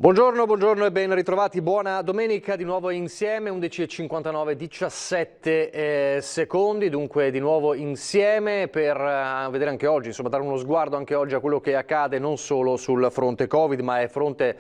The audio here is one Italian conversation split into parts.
Buongiorno e ben ritrovati, buona domenica di nuovo insieme, 11:59, 17 secondi, dunque di nuovo insieme per vedere anche oggi, insomma dare uno sguardo anche oggi a quello che accade non solo sul fronte Covid, ma è fronte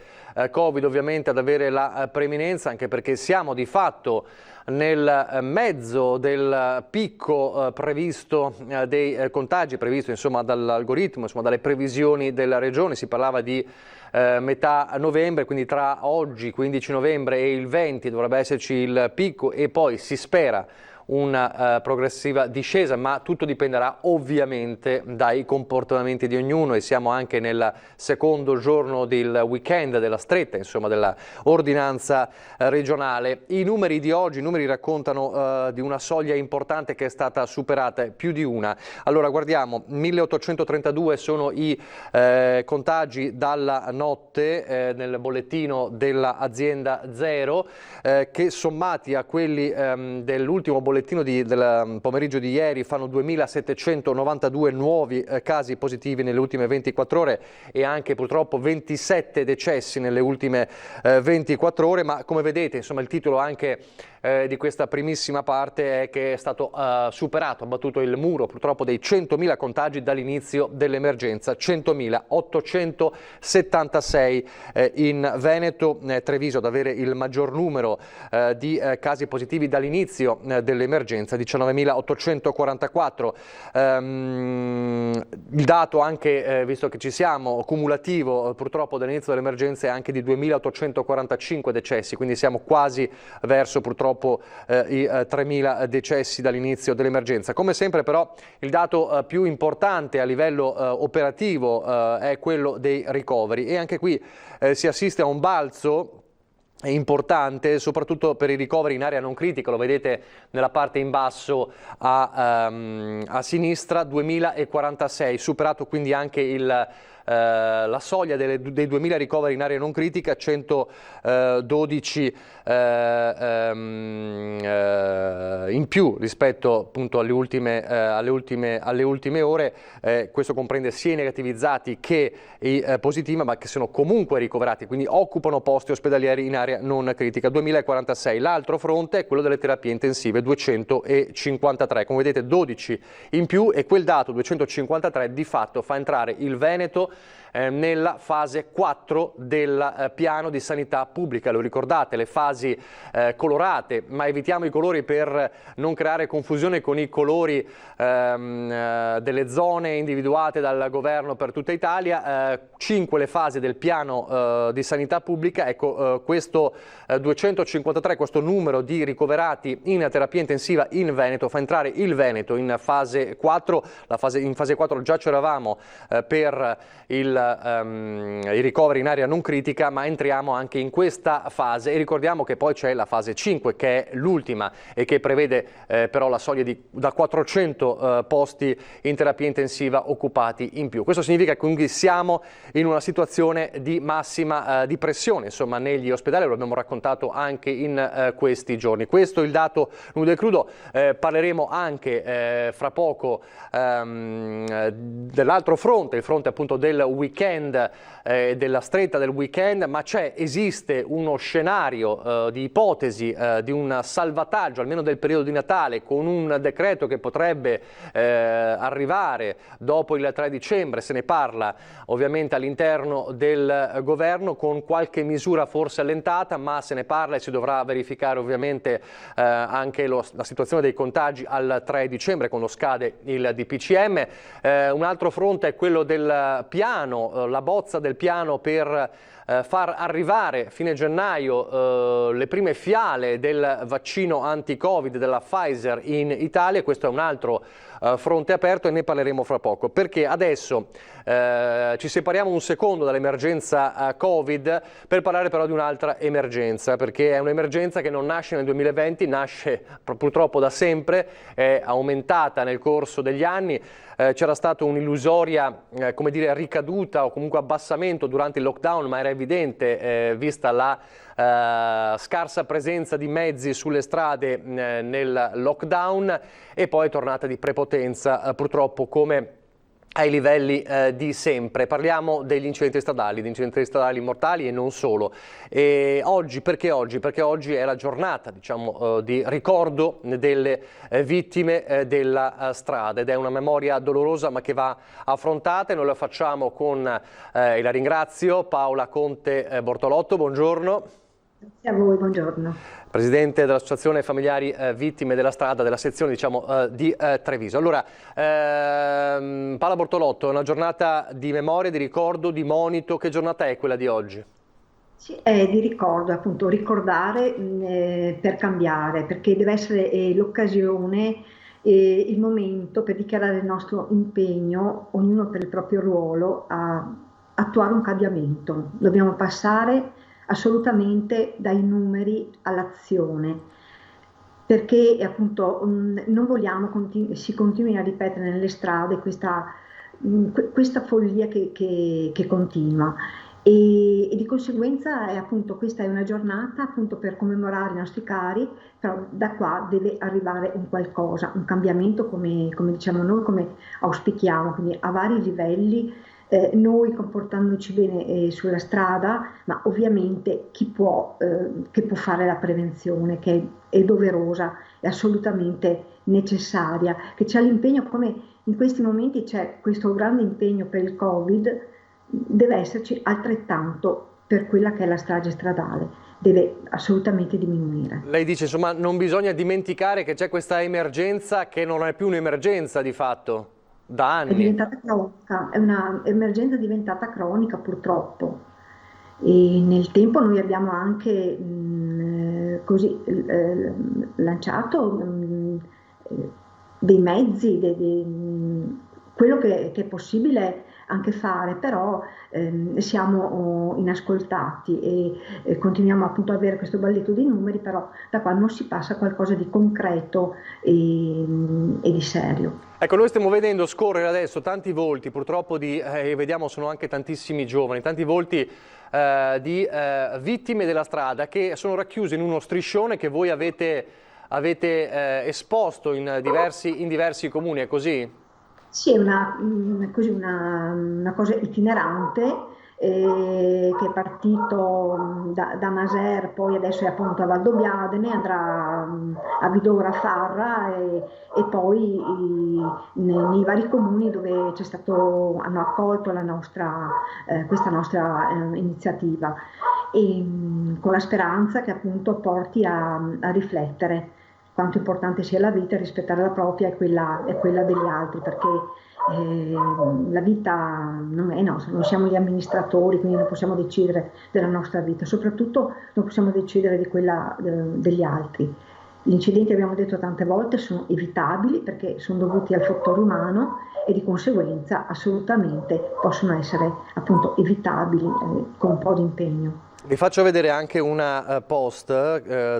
Covid ovviamente ad avere la preeminenza, anche perché siamo di fatto nel mezzo del picco previsto dei contagi, previsto insomma dall'algoritmo, insomma dalle previsioni della regione. Si parlava di metà novembre, quindi tra oggi 15 novembre e il 20 dovrebbe esserci il picco e poi si spera una progressiva discesa, ma tutto dipenderà ovviamente dai comportamenti di ognuno, e siamo anche nel secondo giorno del weekend, della stretta, insomma della ordinanza regionale. I numeri di oggi, raccontano di una soglia importante che è stata superata, più di una. Allora guardiamo, 1832 sono i contagi dalla notte nel bollettino dell'azienda Zero, che sommati a quelli dell'ultimo bollettino del pomeriggio di ieri fanno 2792 nuovi casi positivi nelle ultime 24 ore e anche purtroppo 27 decessi nelle ultime 24 ore, ma come vedete insomma il titolo anche di questa primissima parte è che è stato superato, abbattuto il muro purtroppo dei 100.000 contagi dall'inizio dell'emergenza, 100.876 in Veneto. Treviso ad avere il maggior numero di casi positivi dall'inizio dell'emergenza, 19.844. Il dato anche, visto che ci siamo, cumulativo purtroppo dall'inizio dell'emergenza è anche di 2.845 decessi, quindi siamo quasi verso purtroppo i 3.000 decessi dall'inizio dell'emergenza. Come sempre però il dato più importante a livello operativo è quello dei ricoveri, e anche qui si assiste a un balzo importante, soprattutto per i ricoveri in area non critica. Lo vedete nella parte in basso a sinistra, 2046, superato quindi anche la soglia dei 2000 ricoveri in area non critica, 112 in più rispetto appunto alle ultime ore. Questo comprende sia i negativizzati che i positivi, ma che sono comunque ricoverati, quindi occupano posti ospedalieri in area non critica, 2046. L'altro fronte è quello delle terapie intensive, 253, come vedete 12 in più, e quel dato 253 di fatto fa entrare il Veneto nella fase 4 del piano di sanità pubblica. Lo ricordate, le fasi colorate, ma evitiamo i colori per non creare confusione con i colori delle zone individuate dal governo per tutta Italia. 5 le fasi del piano di sanità pubblica. Ecco, questo 253, questo numero di ricoverati in terapia intensiva in Veneto fa entrare il Veneto in fase 4. In fase 4 già c'eravamo per i ricoveri in area non critica, ma entriamo anche in questa fase, e ricordiamo che poi c'è la fase 5 che è l'ultima e che prevede però la soglia da 400 posti in terapia intensiva occupati in più. Questo significa che quindi siamo in una situazione di massima di pressione insomma negli ospedali, lo abbiamo raccontato anche in questi giorni. Questo è il dato nudo e crudo. Parleremo anche fra poco dell'altro fronte, il fronte appunto del weekend, della stretta del weekend, ma esiste uno scenario di ipotesi di un salvataggio almeno del periodo di Natale, con un decreto che potrebbe arrivare dopo il 3 dicembre. Se ne parla ovviamente all'interno del governo, con qualche misura forse allentata, ma se ne parla e si dovrà verificare ovviamente anche la situazione dei contagi al 3 dicembre quando scade il DPCM. Un altro fronte è quello del piano, la bozza del piano per far arrivare fine gennaio le prime fiale del vaccino anti-Covid della Pfizer in Italia. Questo è un altro fronte aperto e ne parleremo fra poco, perché adesso ci separiamo un secondo dall'emergenza Covid per parlare però di un'altra emergenza, perché è un'emergenza che non nasce nel 2020, nasce purtroppo da sempre, è aumentata nel corso degli anni. C'era stata un'illusoria come dire, ricaduta o comunque abbassamento durante il lockdown, ma era evidente vista la scarsa presenza di mezzi sulle strade nel lockdown, e poi è tornata di prepotenza purtroppo come ai livelli di sempre. Parliamo degli incidenti stradali mortali e non solo. E oggi, perché oggi? Perché oggi è la giornata, diciamo, di ricordo delle vittime della strada, ed è una memoria dolorosa ma che va affrontata, e noi la facciamo con, e la ringrazio, Paola Conte Bortolotto, buongiorno. Grazie a voi, buongiorno. Presidente dell'Associazione Familiari Vittime della Strada, della sezione, diciamo, di Treviso. Allora, Paola Bortolotto, è una giornata di memoria, di ricordo, di monito. Che giornata è quella di oggi? Sì, è di ricordo, appunto, ricordare per cambiare, perché deve essere l'occasione, il momento per dichiarare il nostro impegno, ognuno per il proprio ruolo, a attuare un cambiamento. Dobbiamo passare assolutamente dai numeri all'azione, perché appunto non vogliamo si continui a ripetere nelle strade questa follia che continua. E di conseguenza appunto, questa è una giornata appunto per commemorare i nostri cari, però da qua deve arrivare un qualcosa, un cambiamento come diciamo noi, come auspichiamo, quindi a vari livelli, noi comportandoci bene sulla strada, ma ovviamente che può fare la prevenzione, che è doverosa, è assolutamente necessaria, che c'è l'impegno, come in questi momenti c'è questo grande impegno per il Covid, deve esserci altrettanto per quella che è la strage stradale, deve assolutamente diminuire. Lei dice, insomma, non bisogna dimenticare che c'è questa emergenza che non è più un'emergenza di fatto, da È anni. diventata cronica, è un'emergenza diventata cronica purtroppo. E nel tempo noi abbiamo anche così lanciato dei mezzi, quello che è possibile anche fare, però siamo inascoltati e continuiamo appunto ad avere questo balletto di numeri, però da qua non si passa a qualcosa di concreto e di serio. Ecco, noi stiamo vedendo scorrere adesso tanti volti, purtroppo vediamo sono anche tantissimi giovani, tanti volti di vittime della strada che sono racchiusi in uno striscione che voi avete esposto in diversi comuni, è così? Sì, è una cosa itinerante che è partito da Maser, poi adesso è appunto a Valdobbiadene, andrà a Vidora Farra e poi nei vari comuni dove hanno accolto questa nostra iniziativa, con la speranza che appunto porti a riflettere quanto importante sia la vita, rispettare la propria e quella degli altri, perché la vita non è nostra, non siamo gli amministratori, quindi non possiamo decidere della nostra vita, soprattutto non possiamo decidere di quella degli altri. Gli incidenti, abbiamo detto tante volte, sono evitabili perché sono dovuti al fattore umano e di conseguenza assolutamente possono essere appunto evitabili con un po' di impegno. Vi faccio vedere anche una post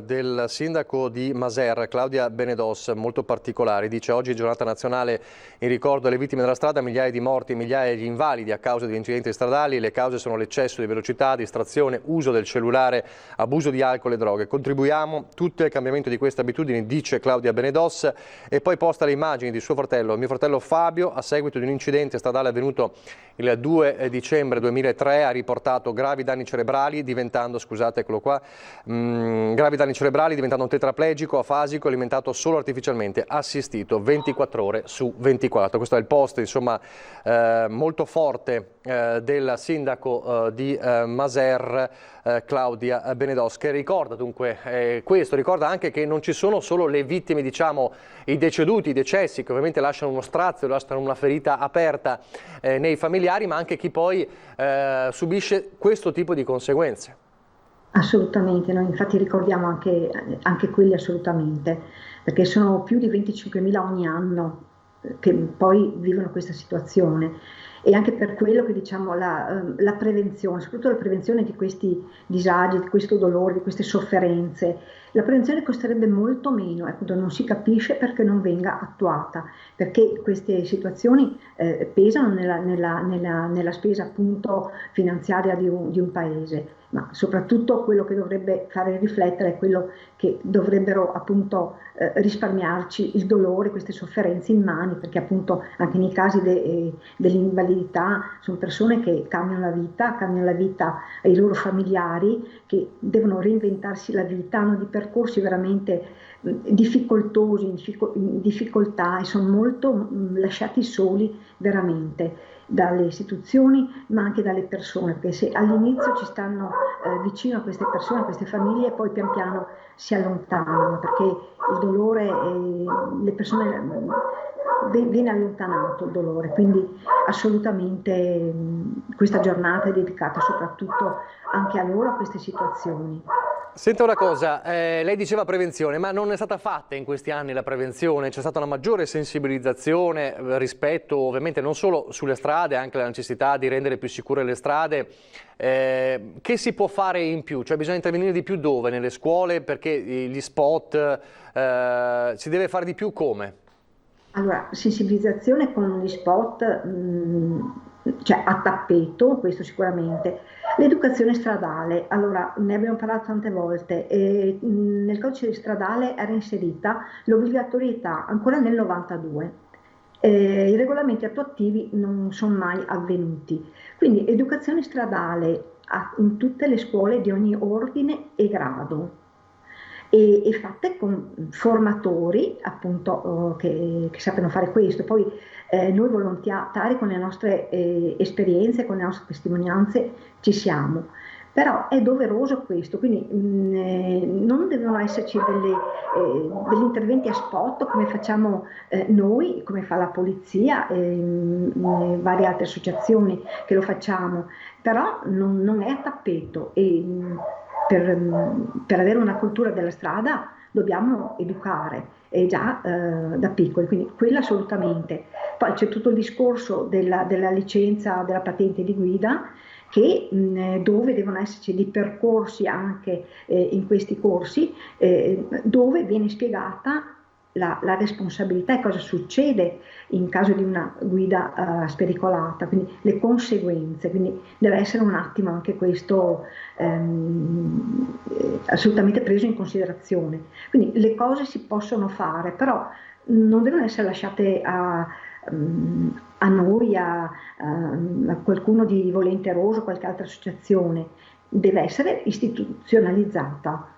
del sindaco di Maser, Claudia Benedos, molto particolare. Dice: oggi è giornata nazionale in ricordo alle vittime della strada, migliaia di morti, migliaia di invalidi a causa di incidenti stradali. Le cause sono l'eccesso di velocità, distrazione, uso del cellulare, abuso di alcol e droghe. Contribuiamo tutti al cambiamento di queste abitudini, dice Claudia Benedos, e poi posta le immagini di suo fratello, mio fratello Fabio, a seguito di un incidente stradale avvenuto il 2 dicembre 2003, ha riportato gravi danni cerebrali, diventando, scusate, eccolo qua, gravi danni cerebrali, diventando tetraplegico, afasico, alimentato solo artificialmente, assistito 24 ore su 24. Questo è il post, insomma, molto forte del sindaco di Maser, Claudia Benedos, che ricorda dunque questo, ricorda anche che non ci sono solo le vittime, diciamo, i deceduti, i decessi, che ovviamente lasciano uno strazio, lasciano una ferita aperta nei familiari, ma anche chi poi subisce questo tipo di conseguenze. Assolutamente, noi infatti ricordiamo anche quelli assolutamente, perché sono più di 25.000 ogni anno che poi vivono questa situazione e anche per quello che diciamo la prevenzione, soprattutto la prevenzione di questi disagi, di questo dolore, di queste sofferenze, la prevenzione costerebbe molto meno, appunto non si capisce perché non venga attuata, perché queste situazioni pesano nella spesa appunto finanziaria di un paese, ma soprattutto quello che dovrebbe fare riflettere è quello che dovrebbero appunto risparmiarci il dolore, queste sofferenze immani, perché appunto anche nei casi dell'invalidità sono persone che cambiano la vita ai loro familiari, che devono reinventarsi la vita, hanno di percorsi veramente difficoltosi, in difficoltà e sono molto lasciati soli veramente dalle istituzioni ma anche dalle persone, perché se all'inizio ci stanno vicino a queste persone, a queste famiglie, poi pian piano si allontanano perché il dolore, le persone viene allontanato il dolore, quindi assolutamente questa giornata è dedicata soprattutto anche a loro, a queste situazioni. Senta una cosa, lei diceva prevenzione, ma non è stata fatta in questi anni la prevenzione? C'è stata una maggiore sensibilizzazione rispetto ovviamente non solo sulle strade, anche la necessità di rendere più sicure le strade. Che si può fare in più? Cioè bisogna intervenire di più dove? Nelle scuole? Perché gli spot si deve fare di più come? Allora, sensibilizzazione con gli spot, cioè a tappeto, questo sicuramente. L'educazione stradale, allora ne abbiamo parlato tante volte, e, nel codice stradale era inserita l'obbligatorietà ancora nel 92. I regolamenti attuativi non sono mai avvenuti. Quindi educazione stradale in tutte le scuole di ogni ordine e grado e fatte con formatori appunto che sappiano fare questo. Poi noi volontari con le nostre esperienze, con le nostre testimonianze ci siamo. Però è doveroso questo, quindi non devono esserci degli interventi a spot come facciamo noi, come fa la polizia e varie altre associazioni che lo facciamo, però non è a tappeto e per avere una cultura della strada dobbiamo educare e già da piccoli, quindi quello assolutamente. Poi c'è tutto il discorso della licenza, della patente di guida, che, dove devono esserci dei percorsi anche in questi corsi, dove viene spiegata la responsabilità e cosa succede in caso di una guida spericolata, quindi le conseguenze, quindi deve essere un attimo anche questo assolutamente preso in considerazione. Quindi le cose si possono fare, però non devono essere lasciate a noi, a qualcuno di volenteroso, qualche altra associazione, deve essere istituzionalizzata.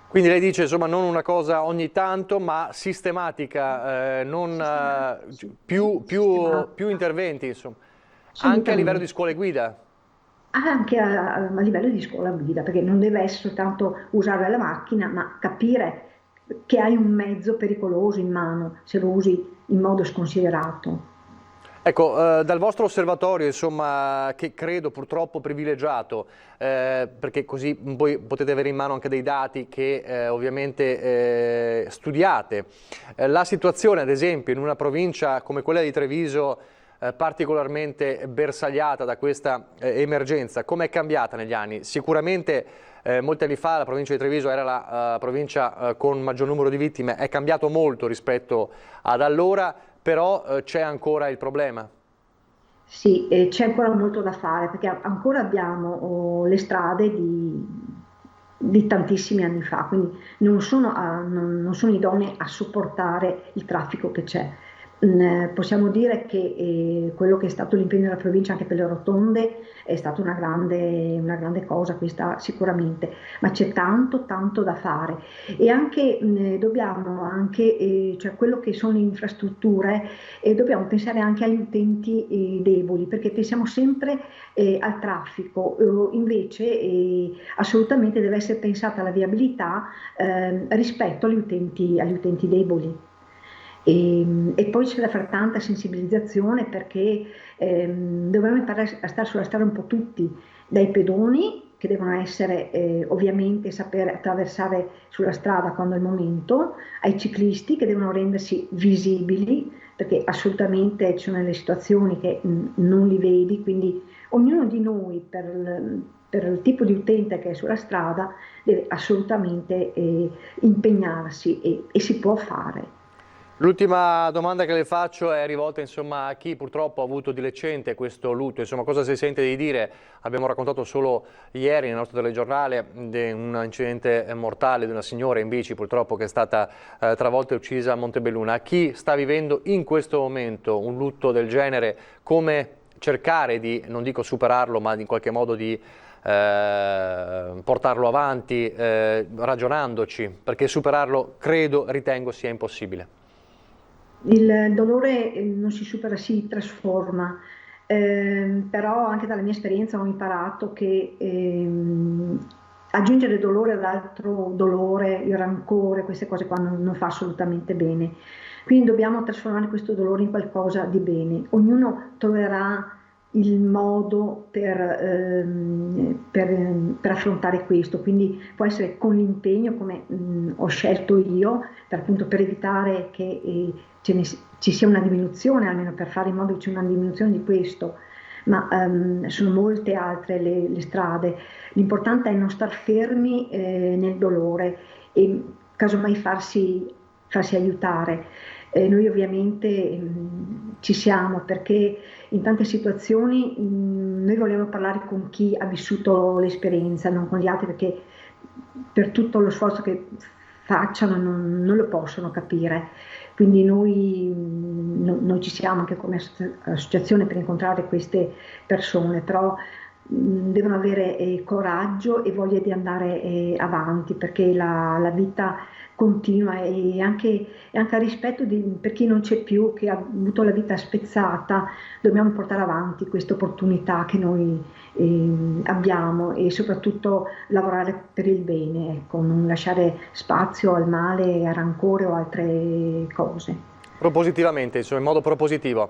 Quindi lei dice insomma non una cosa ogni tanto ma sistematica, non, Sistematica. più interventi insomma, anche a livello di Assolutamente. scuole guida. Anche a livello di scuola guida, perché non deve essere soltanto usare la macchina, ma capire che hai un mezzo pericoloso in mano se lo usi in modo sconsiderato. Ecco, dal vostro osservatorio, insomma, che credo purtroppo privilegiato, perché così voi potete avere in mano anche dei dati che ovviamente studiate. La situazione, ad esempio, in una provincia come quella di Treviso, particolarmente bersagliata da questa emergenza, come è cambiata negli anni? Sicuramente molti anni fa la provincia di Treviso era la provincia con maggior numero di vittime, è cambiato molto rispetto ad allora, però c'è ancora il problema. Sì, c'è ancora molto da fare perché ancora abbiamo le strade di tantissimi anni fa, quindi non sono idonee a sopportare il traffico che c'è. Possiamo dire che quello che è stato l'impegno della provincia anche per le rotonde è stata una grande cosa, questa sicuramente, ma c'è tanto, tanto da fare e anche dobbiamo anche, cioè quello che sono le infrastrutture, dobbiamo pensare anche agli utenti deboli, perché pensiamo sempre al traffico, invece assolutamente deve essere pensata la viabilità rispetto agli utenti deboli. E poi c'è da fare tanta sensibilizzazione perché dovremmo imparare a stare sulla strada un po' tutti, dai pedoni che devono essere ovviamente saper attraversare sulla strada quando è il momento, ai ciclisti che devono rendersi visibili, perché assolutamente ci sono delle situazioni che non li vedi, quindi ognuno di noi per il tipo di utente che è sulla strada deve assolutamente impegnarsi e si può fare. L'ultima domanda che le faccio è rivolta insomma a chi purtroppo ha avuto di recente questo lutto, insomma cosa si sente di dire? Abbiamo raccontato solo ieri nel nostro telegiornale di un incidente mortale di una signora in bici purtroppo che è stata travolta e uccisa a Montebelluna. A chi sta vivendo in questo momento un lutto del genere, come cercare di, non dico superarlo, ma in qualche modo di portarlo avanti ragionandoci, perché superarlo ritengo sia impossibile. Il dolore non si supera, si trasforma, però anche dalla mia esperienza ho imparato che aggiungere dolore ad altro dolore, il rancore, queste cose qua non fa assolutamente bene. Quindi dobbiamo trasformare questo dolore in qualcosa di bene. Ognuno troverà il modo per affrontare questo, quindi può essere con l'impegno come ho scelto io, appunto per evitare che ci sia una diminuzione, almeno per fare in modo che ci sia una diminuzione di questo, ma sono molte altre le strade. L'importante è non star fermi nel dolore e casomai farsi aiutare. Noi ovviamente ci siamo perché in tante situazioni noi vogliamo parlare con chi ha vissuto l'esperienza, non con gli altri, perché per tutto lo sforzo che facciano non lo possono capire. Quindi noi ci siamo anche come associazione per incontrare queste persone, però devono avere coraggio e voglia di andare avanti, perché la vita continua e anche a rispetto per chi non c'è più, che ha avuto la vita spezzata, dobbiamo portare avanti questa opportunità che noi abbiamo e soprattutto lavorare per il bene, ecco, non lasciare spazio al male, al rancore o altre cose. Propositivamente, insomma, in modo propositivo.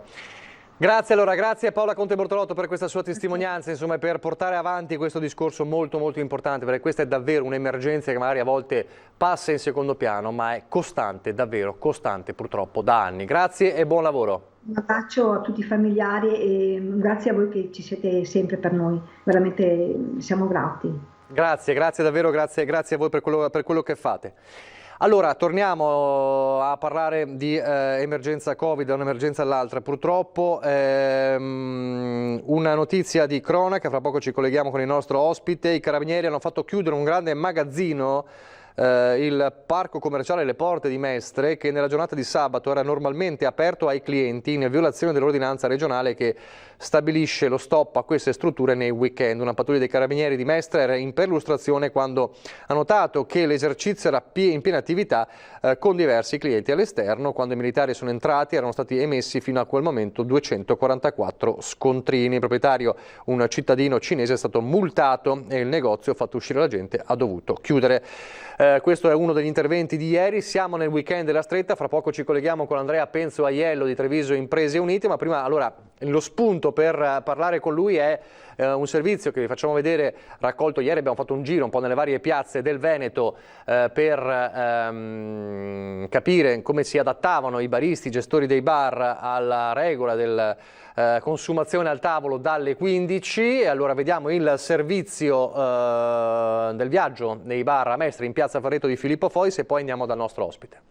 Grazie allora, grazie a Paola Conte Bortolotto per questa sua testimonianza, insomma, per portare avanti questo discorso molto molto importante, perché questa è davvero un'emergenza che magari a volte passa in secondo piano, ma è costante, davvero costante purtroppo da anni. Grazie e buon lavoro. Un abbraccio a tutti i familiari e grazie a voi che ci siete sempre per noi, veramente siamo grati. Grazie, grazie davvero, grazie a voi per quello che fate. Allora, torniamo a parlare di emergenza Covid, da un'emergenza all'altra. Purtroppo una notizia di cronaca, fra poco ci colleghiamo con il nostro ospite. I carabinieri hanno fatto chiudere un grande magazzino, il parco commerciale Le Porte di Mestre, che nella giornata di sabato era normalmente aperto ai clienti in violazione dell'ordinanza regionale che stabilisce lo stop a queste strutture nei weekend. Una pattuglia dei carabinieri di Mestre era in perlustrazione quando ha notato che l'esercizio era in piena attività con diversi clienti all'esterno. Quando i militari sono entrati erano stati emessi fino a quel momento 244 scontrini. Il proprietario, un cittadino cinese, è stato multato e il negozio, fatto uscire la gente, ha dovuto chiudere. Questo è uno degli interventi di ieri. Siamo nel weekend della stretta, fra poco ci colleghiamo con Andrea Penzo Aiello di Treviso Imprese Unite, ma prima allora lo spunto per parlare con lui è un servizio che vi facciamo vedere, raccolto ieri. Abbiamo fatto un giro un po' nelle varie piazze del Veneto per capire come si adattavano i baristi, i gestori dei bar alla regola del consumazione al tavolo dalle 15. E allora vediamo il servizio del viaggio nei bar a Mestre in piazza Ferretto di Filippo Fois e poi andiamo dal nostro ospite.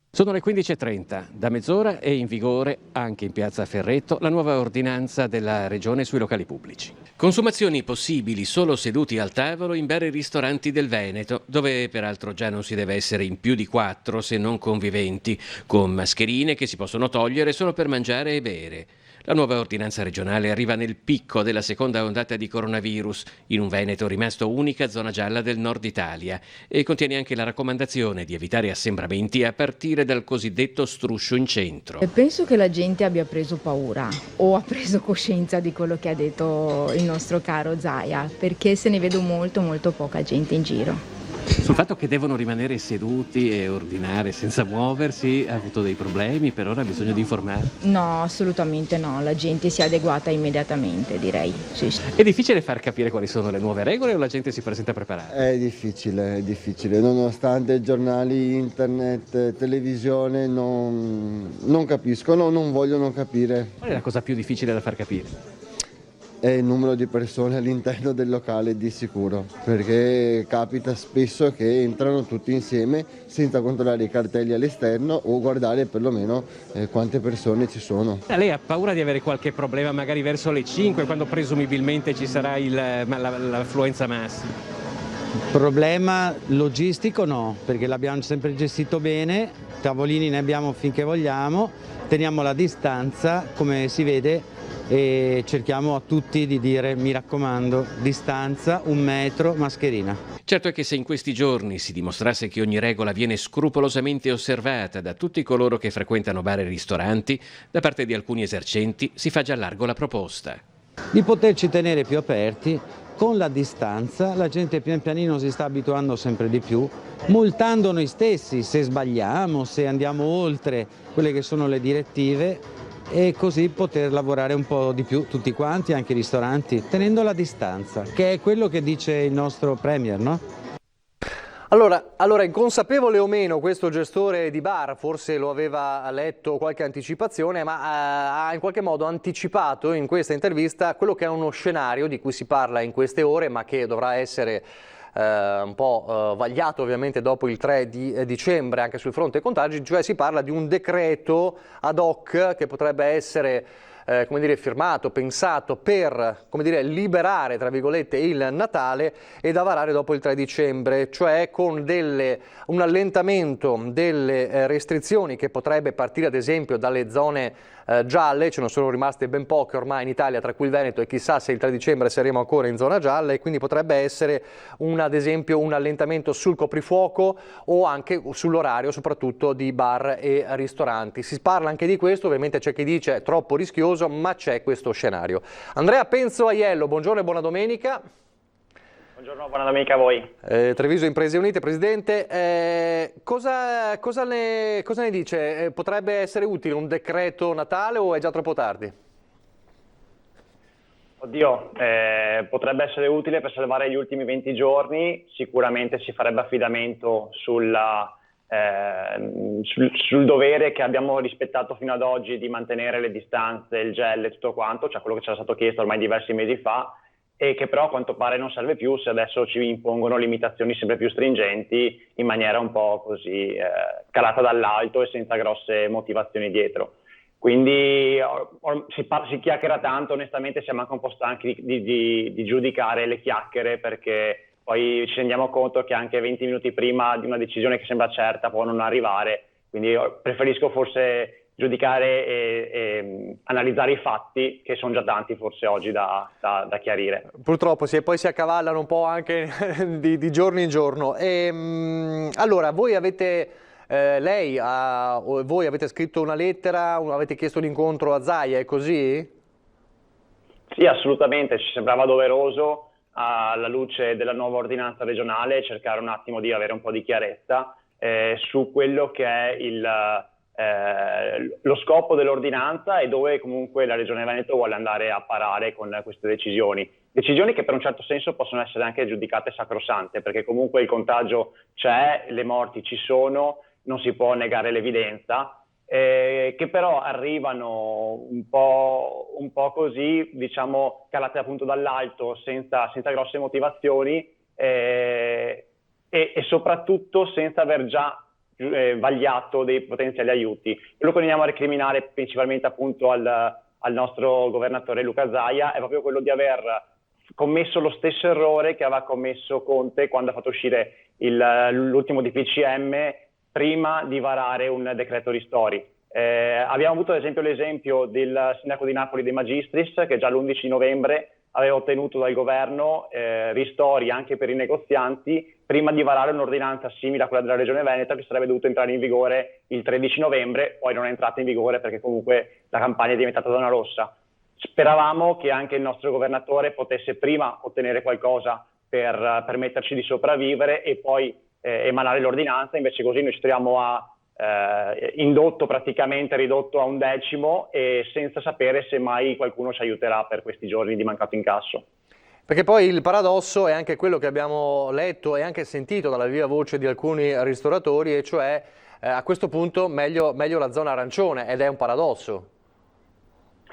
Sono le 15:30, da mezz'ora è in vigore anche in piazza Ferretto la nuova ordinanza della Regione sui locali pubblici. Consumazioni possibili solo seduti al tavolo in bar e ristoranti del Veneto, dove peraltro già non si deve essere in più di 4 se non conviventi, con mascherine che si possono togliere solo per mangiare e bere. La nuova ordinanza regionale arriva nel picco della seconda ondata di coronavirus, in un Veneto rimasto unica zona gialla del nord Italia, e contiene anche la raccomandazione di evitare assembramenti a partire dal cosiddetto struscio in centro. Penso che la gente abbia preso paura o ha preso coscienza di quello che ha detto il nostro caro Zaia, perché se ne vedo molto poca gente in giro. Sul fatto che devono rimanere seduti e ordinare senza muoversi, ha avuto dei problemi, per ora ha bisogno di informare? No, assolutamente no, la gente si è adeguata immediatamente, direi. Sì, sì. È difficile far capire quali sono le nuove regole o la gente si presenta preparata? È difficile, nonostante giornali, internet, televisione non capiscono, non vogliono capire. Qual è la cosa più difficile da far capire? È il numero di persone all'interno del locale di sicuro, perché capita spesso che entrano tutti insieme senza controllare i cartelli all'esterno o guardare perlomeno quante persone ci sono. Lei ha paura di avere qualche problema magari verso le 5, quando presumibilmente ci sarà l'affluenza massima? Problema logistico no, perché l'abbiamo sempre gestito bene, tavolini ne abbiamo finché vogliamo, teniamo la distanza come si vede e cerchiamo a tutti di dire, mi raccomando, distanza, 1 metro, mascherina. Certo è che se in questi giorni si dimostrasse che ogni regola viene scrupolosamente osservata da tutti coloro che frequentano bar e ristoranti, da parte di alcuni esercenti si fa già largo la proposta. Di poterci tenere più aperti, con la distanza, la gente pian pianino si sta abituando sempre di più, multando noi stessi se sbagliamo, se andiamo oltre quelle che sono le direttive, e così poter lavorare un po' di più tutti quanti, anche i ristoranti, tenendo la distanza, che è quello che dice il nostro Premier, no? Allora, inconsapevole o meno questo gestore di bar, forse lo aveva letto qualche anticipazione, ma ha in qualche modo anticipato in questa intervista quello che è uno scenario di cui si parla in queste ore, ma che dovrà essere un po' vagliato ovviamente dopo il 3 di dicembre anche sul fronte contagi, cioè si parla di un decreto ad hoc che potrebbe essere come dire, firmato, pensato per, come dire, liberare, tra virgolette, il Natale e da varare dopo il 3 dicembre, cioè con un allentamento delle restrizioni che potrebbe partire ad esempio dalle zone gialle, ce ne sono rimaste ben poche ormai in Italia, tra cui il Veneto, e chissà se il 3 dicembre saremo ancora in zona gialla, e quindi potrebbe essere ad esempio un allentamento sul coprifuoco o anche sull'orario soprattutto di bar e ristoranti. Si parla anche di questo, ovviamente c'è chi dice è troppo rischioso, ma c'è questo scenario. Andrea Penzo Aiello, buongiorno e buona domenica. Buongiorno, buona domenica a voi. Treviso Imprese Unite, Presidente, cosa ne dice? Potrebbe essere utile un decreto Natale o è già troppo tardi? Oddio, potrebbe essere utile per salvare gli ultimi 20 giorni, sicuramente si farebbe affidamento sul dovere che abbiamo rispettato fino ad oggi di mantenere le distanze, il gel e tutto quanto, cioè quello che ci era stato chiesto ormai diversi mesi fa, e che però a quanto pare non serve più se adesso ci impongono limitazioni sempre più stringenti in maniera un po' così calata dall'alto e senza grosse motivazioni dietro. Quindi si chiacchiera tanto, onestamente siamo anche un po' stanchi di giudicare le chiacchiere, perché poi ci rendiamo conto che anche 20 minuti prima di una decisione che sembra certa può non arrivare, quindi preferisco forse giudicare e analizzare i fatti, che sono già tanti forse oggi da chiarire. Purtroppo poi si accavallano un po' anche di giorno in giorno. Allora, voi avete scritto una lettera, avete chiesto l'incontro a Zaia, è così? Sì, assolutamente, ci sembrava doveroso alla luce della nuova ordinanza regionale cercare un attimo di avere un po' di chiarezza su quello che è lo scopo dell'ordinanza e dove comunque la Regione Veneto vuole andare a parare con queste decisioni che per un certo senso possono essere anche giudicate sacrosante, perché comunque il contagio c'è, le morti ci sono, non si può negare l'evidenza, che però arrivano un po' così, diciamo, calate appunto dall'alto, senza grosse motivazioni e soprattutto senza aver già vagliato dei potenziali aiuti. Quello che andiamo a recriminare principalmente appunto al nostro governatore Luca Zaia è proprio quello di aver commesso lo stesso errore che aveva commesso Conte quando ha fatto uscire l'ultimo DPCM prima di varare un decreto ristori. Abbiamo avuto ad esempio l'esempio del sindaco di Napoli De Magistris, che già l'11 novembre aveva ottenuto dal governo ristori anche per i negozianti prima di varare un'ordinanza simile a quella della Regione Veneto, che sarebbe dovuta entrare in vigore il 13 novembre, poi non è entrata in vigore perché comunque la campagna è diventata zona rossa. Speravamo che anche il nostro governatore potesse prima ottenere qualcosa per permetterci di sopravvivere e poi emanare l'ordinanza, invece così noi ci troviamo a indotto praticamente ridotto a 1/10 e senza sapere se mai qualcuno ci aiuterà per questi giorni di mancato incasso. Perché poi il paradosso è anche quello che abbiamo letto e anche sentito dalla viva voce di alcuni ristoratori, e cioè a questo punto meglio la zona arancione, ed è un paradosso.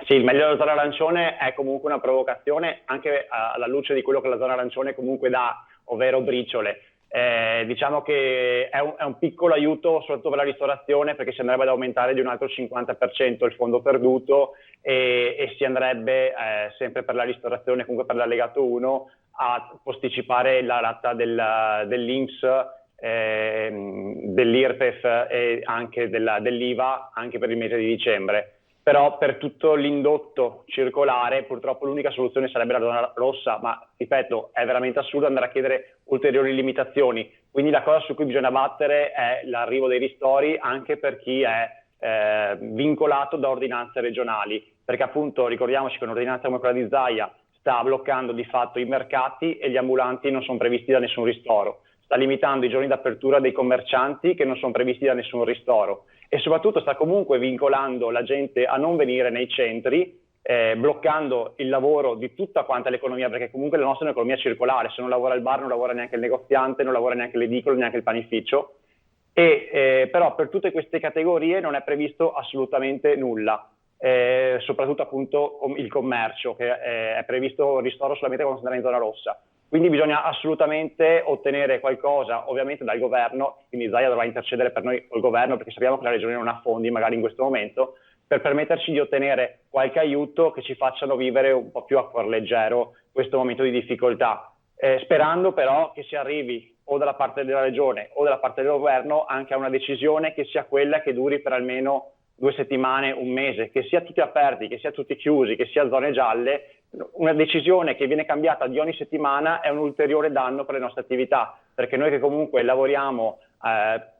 Sì, il meglio della zona arancione è comunque una provocazione anche alla luce di quello che la zona arancione comunque dà, ovvero briciole. Diciamo che è un piccolo aiuto soprattutto per la ristorazione, perché si andrebbe ad aumentare di un altro 50% il fondo perduto e si andrebbe sempre per la ristorazione, comunque per l'allegato 1, a posticipare la rata dell'INPS, dell'IRPEF e anche dell'IVA anche per il mese di dicembre. Però per tutto l'indotto circolare purtroppo l'unica soluzione sarebbe la zona rossa, ma ripeto, è veramente assurdo andare a chiedere ulteriori limitazioni. Quindi la cosa su cui bisogna battere è l'arrivo dei ristori anche per chi è vincolato da ordinanze regionali, perché appunto ricordiamoci che un'ordinanza come quella di Zaia sta bloccando di fatto i mercati e gli ambulanti non sono previsti da nessun ristoro, sta limitando i giorni d'apertura dei commercianti che non sono previsti da nessun ristoro e soprattutto sta comunque vincolando la gente a non venire nei centri, bloccando il lavoro di tutta quanta l'economia, perché comunque la nostra è un'economia circolare, se non lavora il bar non lavora neanche il negoziante, non lavora neanche l'edicolo, neanche il panificio, però per tutte queste categorie non è previsto assolutamente nulla, soprattutto appunto il commercio, che è previsto ristoro solamente quando si andrà in zona rossa. Quindi bisogna assolutamente ottenere qualcosa, ovviamente dal governo, quindi Zaia dovrà intercedere per noi col governo, perché sappiamo che la regione non ha fondi magari in questo momento, per permetterci di ottenere qualche aiuto che ci facciano vivere un po' più a cuor leggero questo momento di difficoltà, sperando però che si arrivi o dalla parte della regione o dalla parte del governo anche a una decisione che sia quella che duri per almeno 2 settimane, un mese, che sia tutti aperti, che sia tutti chiusi, che sia zone gialle. Una decisione che viene cambiata di ogni settimana è un ulteriore danno per le nostre attività, perché noi che comunque lavoriamo,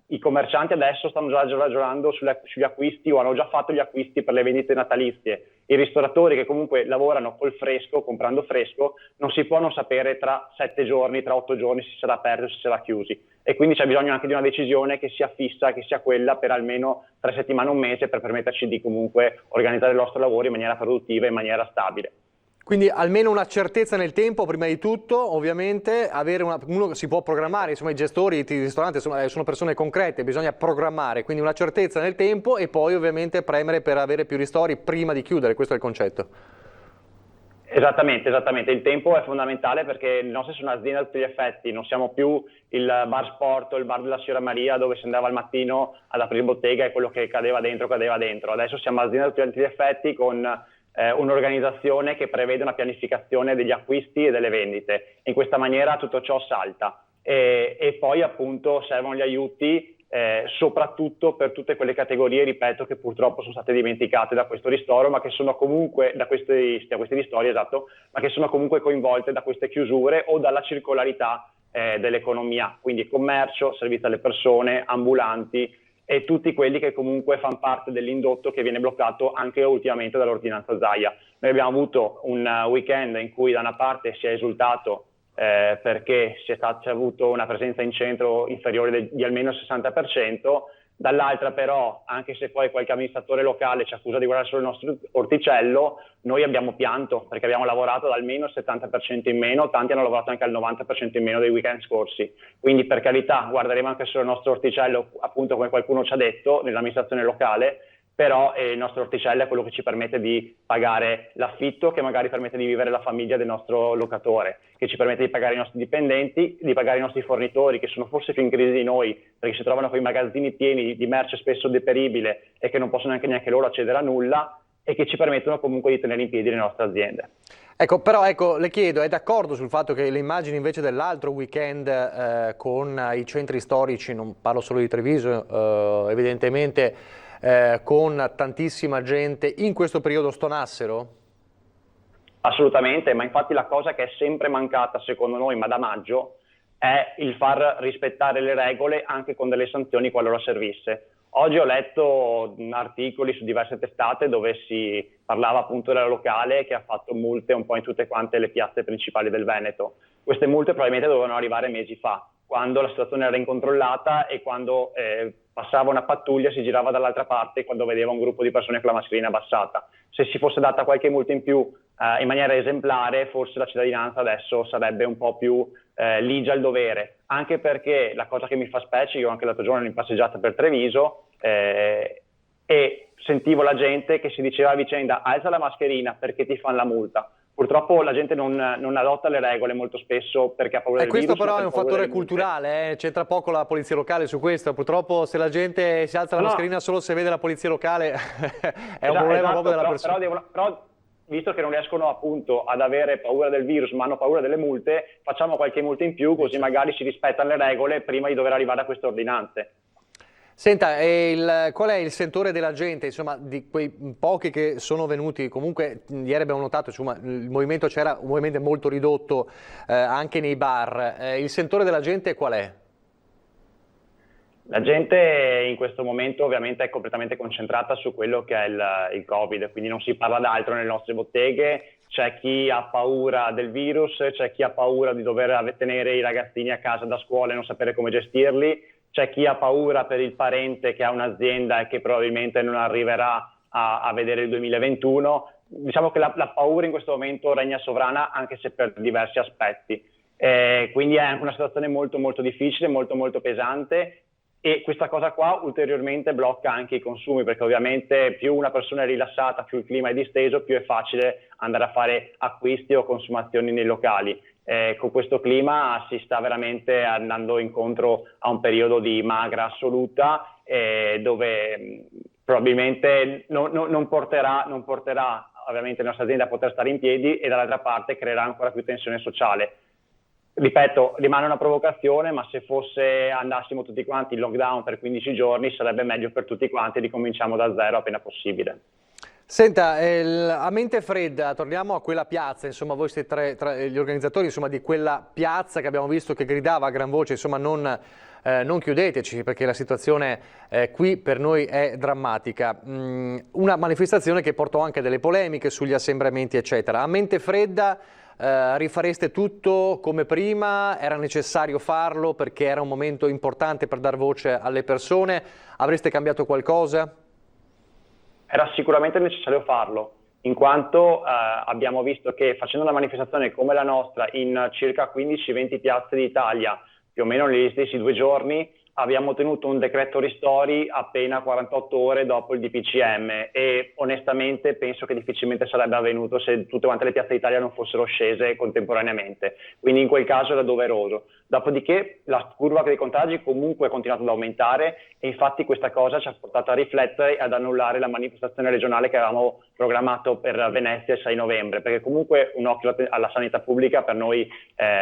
i commercianti adesso stanno già ragionando sugli acquisti o hanno già fatto gli acquisti per le vendite natalizie. I ristoratori che comunque lavorano col fresco, comprando fresco, non si può non sapere tra 7 giorni, tra 8 giorni se sarà aperto o se sarà chiusi. E quindi c'è bisogno anche di una decisione che sia fissa, che sia quella per almeno 3 settimane, un mese, per permetterci di comunque organizzare il nostro lavoro in maniera produttiva e in maniera stabile. Quindi almeno una certezza nel tempo, prima di tutto, ovviamente, uno si può programmare, insomma i gestori di ristoranti sono persone concrete, bisogna programmare, quindi una certezza nel tempo e poi ovviamente premere per avere più ristori prima di chiudere, questo è il concetto. Esattamente, il tempo è fondamentale perché le nostre sono aziende a tutti gli effetti, non siamo più il bar sport o il bar della signora Maria dove si andava al mattino ad aprire bottega e quello che cadeva dentro, adesso siamo aziende a tutti gli effetti con un'organizzazione che prevede una pianificazione degli acquisti e delle vendite. In questa maniera tutto ciò salta e poi appunto servono gli aiuti soprattutto per tutte quelle categorie, ripeto, che purtroppo sono state dimenticate da questo ristoro, ma che sono comunque da questi ristori, esatto, ma che sono comunque coinvolte da queste chiusure o dalla circolarità dell'economia, quindi commercio, servizio alle persone, ambulanti e tutti quelli che comunque fanno parte dell'indotto che viene bloccato anche ultimamente dall'ordinanza Zaia. Noi abbiamo avuto un weekend in cui da una parte si è esultato perché c'è avuto una presenza in centro inferiore di almeno il 60%, dall'altra però, anche se poi qualche amministratore locale ci accusa di guardare solo il nostro orticello, noi abbiamo pianto perché abbiamo lavorato ad almeno il 70% in meno, tanti hanno lavorato anche al 90% in meno dei weekend scorsi, quindi per carità guarderemo anche solo il nostro orticello, appunto come qualcuno ci ha detto nell'amministrazione locale, però il nostro orticello è quello che ci permette di pagare l'affitto, che magari permette di vivere la famiglia del nostro locatore, che ci permette di pagare i nostri dipendenti, di pagare i nostri fornitori, che sono forse più in crisi di noi, perché si trovano con i magazzini pieni di merce spesso deperibile e che non possono neanche loro accedere a nulla, e che ci permettono comunque di tenere in piedi le nostre aziende. Ecco, però le chiedo, è d'accordo sul fatto che le immagini invece dell'altro weekend con i centri storici, non parlo solo di Treviso, evidentemente, con tantissima gente in questo periodo stonassero? Assolutamente, ma infatti la cosa che è sempre mancata secondo noi, ma da maggio, è il far rispettare le regole anche con delle sanzioni qualora servisse. Oggi ho letto articoli su diverse testate dove si parlava appunto della locale che ha fatto multe un po' in tutte quante le piazze principali del Veneto. Queste multe probabilmente dovevano arrivare mesi fa, quando la situazione era incontrollata e quando passava una pattuglia si girava dall'altra parte quando vedeva un gruppo di persone con la mascherina abbassata. Se si fosse data qualche multa in più in maniera esemplare, forse la cittadinanza adesso sarebbe un po' più ligia al dovere, anche perché la cosa che mi fa specie, io anche l'altro giorno in passeggiata per Treviso e sentivo la gente che si diceva a vicenda alza la mascherina perché ti fanno la multa. Purtroppo la gente non adotta le regole molto spesso perché ha paura del virus. Questo però è un fattore culturale, c'entra poco la polizia locale su questo. Purtroppo se la gente si alza la mascherina solo se vede la polizia locale è un problema proprio della persona. Però visto che non riescono appunto ad avere paura del virus ma hanno paura delle multe, facciamo qualche multa in più così magari si rispettano le regole prima di dover arrivare a queste ordinanze. Senta, qual è il sentore della gente, insomma, di quei pochi che sono venuti? Comunque ieri abbiamo notato, insomma, il movimento c'era un movimento molto ridotto anche nei bar. Il sentore della gente qual è? La gente in questo momento ovviamente è completamente concentrata su quello che è il Covid, quindi non si parla d'altro nelle nostre botteghe. C'è chi ha paura del virus, c'è chi ha paura di dover tenere i ragazzini a casa da scuola e non sapere come gestirli. C'è chi ha paura per il parente che ha un'azienda e che probabilmente non arriverà a vedere il 2021. Diciamo che la paura in questo momento regna sovrana anche se per diversi aspetti. Quindi è anche una situazione molto molto difficile, molto molto pesante e questa cosa qua ulteriormente blocca anche i consumi perché ovviamente più una persona è rilassata, più il clima è disteso, più è facile andare a fare acquisti o consumazioni nei locali. Con questo clima si sta veramente andando incontro a un periodo di magra assoluta dove probabilmente non porterà ovviamente le nostre aziende a poter stare in piedi e dall'altra parte creerà ancora più tensione sociale. Ripeto, rimane una provocazione, ma se andassimo tutti quanti in lockdown per 15 giorni sarebbe meglio per tutti quanti, ricominciamo da zero appena possibile. Senta, a mente fredda, torniamo a quella piazza, insomma voi siete tra gli organizzatori insomma, di quella piazza che abbiamo visto che gridava a gran voce, insomma non chiudeteci perché la situazione qui per noi è drammatica. Una manifestazione che portò anche delle polemiche sugli assembramenti eccetera. A mente fredda rifareste tutto come prima? Era necessario farlo perché era un momento importante per dar voce alle persone? Avreste cambiato qualcosa? Era sicuramente necessario farlo, in quanto abbiamo visto che facendo una manifestazione come la nostra in circa 15-20 piazze d'Italia, più o meno negli stessi 2 giorni, abbiamo ottenuto un decreto ristori appena 48 ore dopo il DPCM e onestamente penso che difficilmente sarebbe avvenuto se tutte quante le piazze d'Italia non fossero scese contemporaneamente, quindi in quel caso era doveroso. Dopodiché la curva dei contagi comunque è continuata ad aumentare e infatti questa cosa ci ha portato a riflettere e ad annullare la manifestazione regionale che avevamo programmato per Venezia il 6 novembre, perché comunque un occhio alla sanità pubblica per noi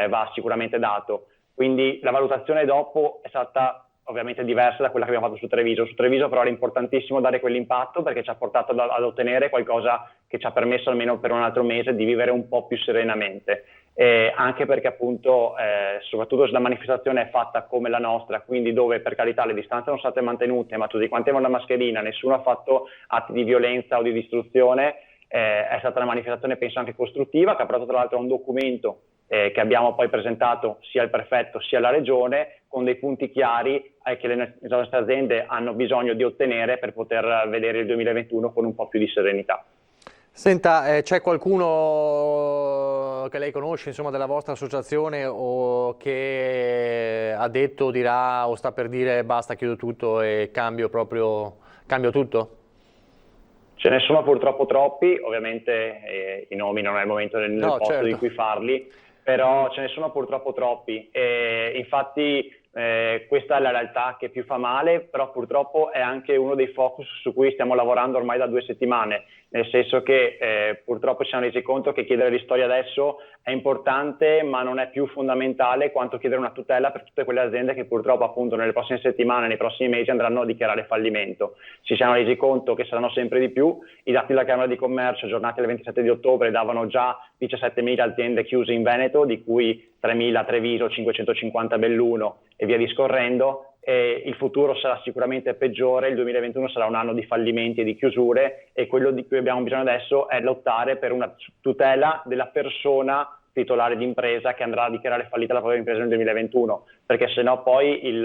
va sicuramente dato. Quindi la valutazione dopo è stata ovviamente diversa da quella che abbiamo fatto su Treviso. Su Treviso però era importantissimo dare quell'impatto perché ci ha portato ad ottenere qualcosa che ci ha permesso almeno per un altro mese di vivere un po' più serenamente. Anche perché appunto soprattutto se la manifestazione è fatta come la nostra, quindi dove per carità le distanze non sono state mantenute ma tutti quanti avevano la mascherina, nessuno ha fatto atti di violenza o di distruzione, è stata una manifestazione penso anche costruttiva che ha portato tra l'altro a un documento che abbiamo poi presentato sia al prefetto sia alla regione con dei punti chiari che le nostre aziende hanno bisogno di ottenere per poter vedere il 2021 con un po' più di serenità. Senta, c'è qualcuno che lei conosce insomma, della vostra associazione o che ha detto, dirà o sta per dire basta, chiudo tutto e cambio tutto? Ce ne sono purtroppo troppi, ovviamente i nomi non è il momento nel posto certo. In cui farli, però ce ne sono purtroppo troppi e infatti questa è la realtà che più fa male, però purtroppo è anche uno dei focus su cui stiamo lavorando ormai da 2 settimane, nel senso che purtroppo ci siamo resi conto che chiedere ristori adesso è importante ma non è più fondamentale quanto chiedere una tutela per tutte quelle aziende che purtroppo appunto nelle prossime settimane, nei prossimi mesi andranno a dichiarare fallimento. Ci siamo resi conto che saranno sempre di più, i dati della Camera di Commercio aggiornati al 27 di ottobre davano già 17.000 aziende chiuse in Veneto, di cui 3.000 a Treviso, 550 a Belluno e via discorrendo, il futuro sarà sicuramente peggiore, il 2021 sarà un anno di fallimenti e di chiusure, e quello di cui abbiamo bisogno adesso è lottare per una tutela della persona titolare di impresa che andrà a dichiarare fallita la propria impresa nel 2021, perché sennò poi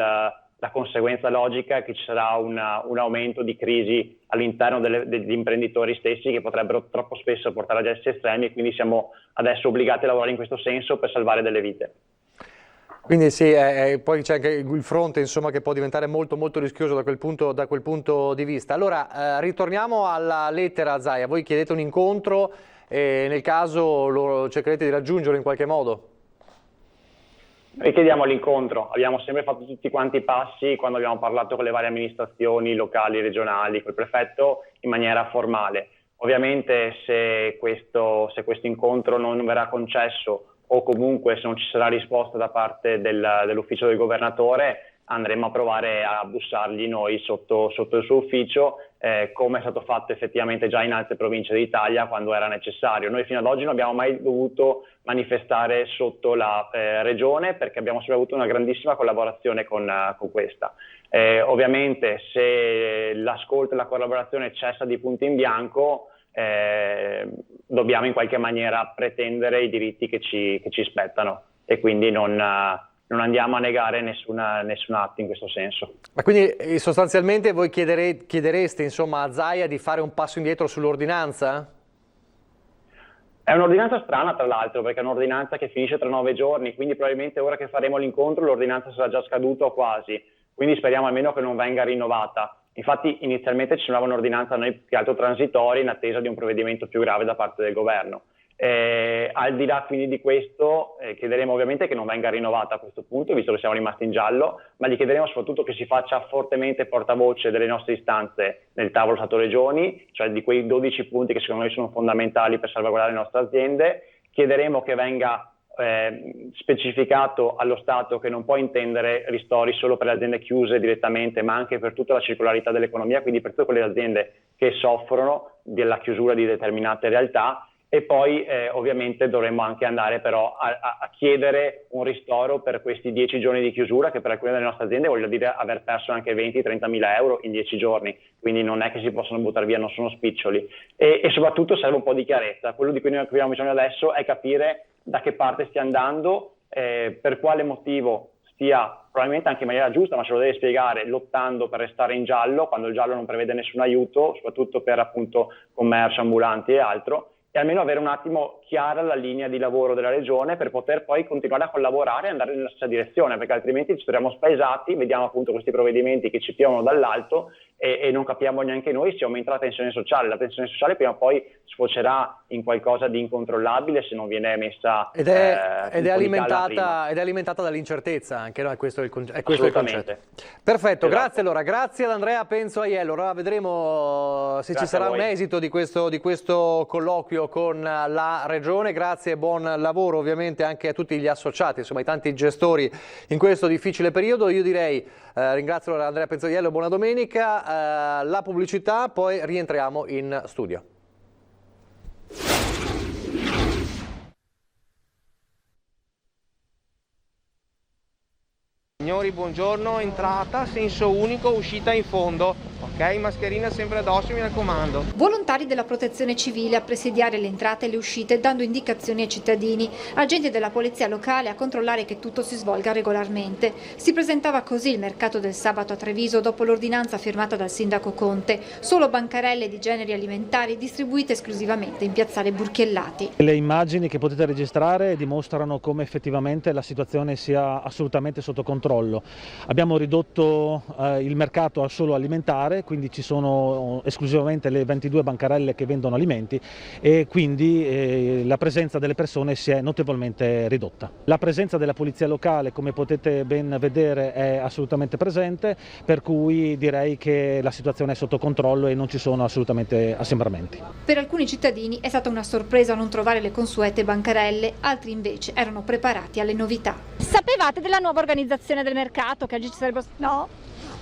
la conseguenza logica è che ci sarà un aumento di crisi all'interno degli imprenditori stessi, che potrebbero troppo spesso portare a gesti estremi, e quindi siamo adesso obbligati a lavorare in questo senso per salvare delle vite. Quindi sì, poi c'è anche il fronte, insomma, che può diventare molto molto rischioso da quel punto di vista. Allora, ritorniamo alla lettera, Zaia. Voi chiedete un incontro e nel caso lo cercherete di raggiungerlo in qualche modo? Noi chiediamo l'incontro, abbiamo sempre fatto tutti quanti i passi quando abbiamo parlato con le varie amministrazioni locali, regionali, col prefetto, in maniera formale. Ovviamente se questo incontro non verrà concesso, o comunque se non ci sarà risposta da parte dell'ufficio del governatore, andremo a provare a bussargli noi sotto il suo ufficio, come è stato fatto effettivamente già in altre province d'Italia quando era necessario. Noi fino ad oggi non abbiamo mai dovuto manifestare sotto la regione, perché abbiamo sempre avuto una grandissima collaborazione con questa. Ovviamente se l'ascolto e la collaborazione cessa di punto in bianco, dobbiamo in qualche maniera pretendere i diritti che ci spettano, e quindi non andiamo a negare nessun atto in questo senso. Ma quindi sostanzialmente voi chiedereste insomma a Zaia di fare un passo indietro sull'ordinanza? È un'ordinanza strana, tra l'altro, perché è un'ordinanza che finisce tra 9 giorni, quindi probabilmente ora che faremo l'incontro l'ordinanza sarà già scaduta o quasi, quindi speriamo almeno che non venga rinnovata. Infatti inizialmente ci sembrava un'ordinanza a noi più che altro transitoria, in attesa di un provvedimento più grave da parte del governo. Al di là quindi di questo, chiederemo ovviamente che non venga rinnovata a questo punto, visto che siamo rimasti in giallo, ma gli chiederemo soprattutto che si faccia fortemente portavoce delle nostre istanze nel tavolo Stato-Regioni, cioè di quei 12 punti che secondo noi sono fondamentali per salvaguardare le nostre aziende. Chiederemo che venga specificato allo Stato che non può intendere ristori solo per le aziende chiuse direttamente, ma anche per tutta la circolarità dell'economia, quindi per tutte quelle aziende che soffrono della chiusura di determinate realtà. E poi ovviamente dovremmo anche andare però a chiedere un ristoro per questi 10 giorni di chiusura, che per alcune delle nostre aziende vuol dire aver perso anche 20-30 mila euro in 10 giorni, quindi non è che si possono buttare via, non sono spiccioli, e soprattutto serve un po' di chiarezza. Quello di cui noi abbiamo bisogno adesso è capire da che parte stia andando, per quale motivo stia, probabilmente anche in maniera giusta, ma ce lo deve spiegare, lottando per restare in giallo, quando il giallo non prevede nessun aiuto, soprattutto per appunto commercio, ambulanti e altro, e almeno avere un attimo chiara la linea di lavoro della regione per poter poi continuare a collaborare e andare nella stessa direzione, perché altrimenti ci troviamo spaesati, vediamo appunto questi provvedimenti che ci piovono dall'alto e non capiamo neanche noi se aumenta la tensione sociale. La tensione sociale prima o poi sfocerà in qualcosa di incontrollabile se non viene messa ed è alimentata dall'incertezza anche, no? Questo è il concetto. Perfetto, esatto. Grazie allora, grazie ad Andrea Penzo Aiello. Ora vedremo se ci sarà un esito di questo colloquio con la regione. Grazie e buon lavoro ovviamente anche a tutti gli associati, insomma ai tanti gestori in questo difficile periodo. Io direi ringrazio allora Andrea Penzo Aiello, buona domenica. La pubblicità, poi rientriamo in studio. Signori, buongiorno, entrata, senso unico, uscita in fondo. Ok, mascherina sempre addosso, mi raccomando. Volontari della protezione civile a presidiare le entrate e le uscite dando indicazioni ai cittadini, agenti della polizia locale a controllare che tutto si svolga regolarmente. Si presentava così il mercato del sabato a Treviso dopo l'ordinanza firmata dal sindaco Conte. Solo bancarelle di generi alimentari distribuite esclusivamente in piazzale Burchiellati. Le immagini che potete registrare dimostrano come effettivamente la situazione sia assolutamente sotto controllo. Abbiamo ridotto il mercato a solo alimentare, quindi ci sono esclusivamente le 22 bancarelle che vendono alimenti e quindi la presenza delle persone si è notevolmente ridotta. La presenza della polizia locale, come potete ben vedere, è assolutamente presente, per cui direi che la situazione è sotto controllo e non ci sono assolutamente assembramenti. Per alcuni cittadini è stata una sorpresa non trovare le consuete bancarelle, altri invece erano preparati alle novità. Sapevate della nuova organizzazione del mercato, che oggi ci sarebbe... No.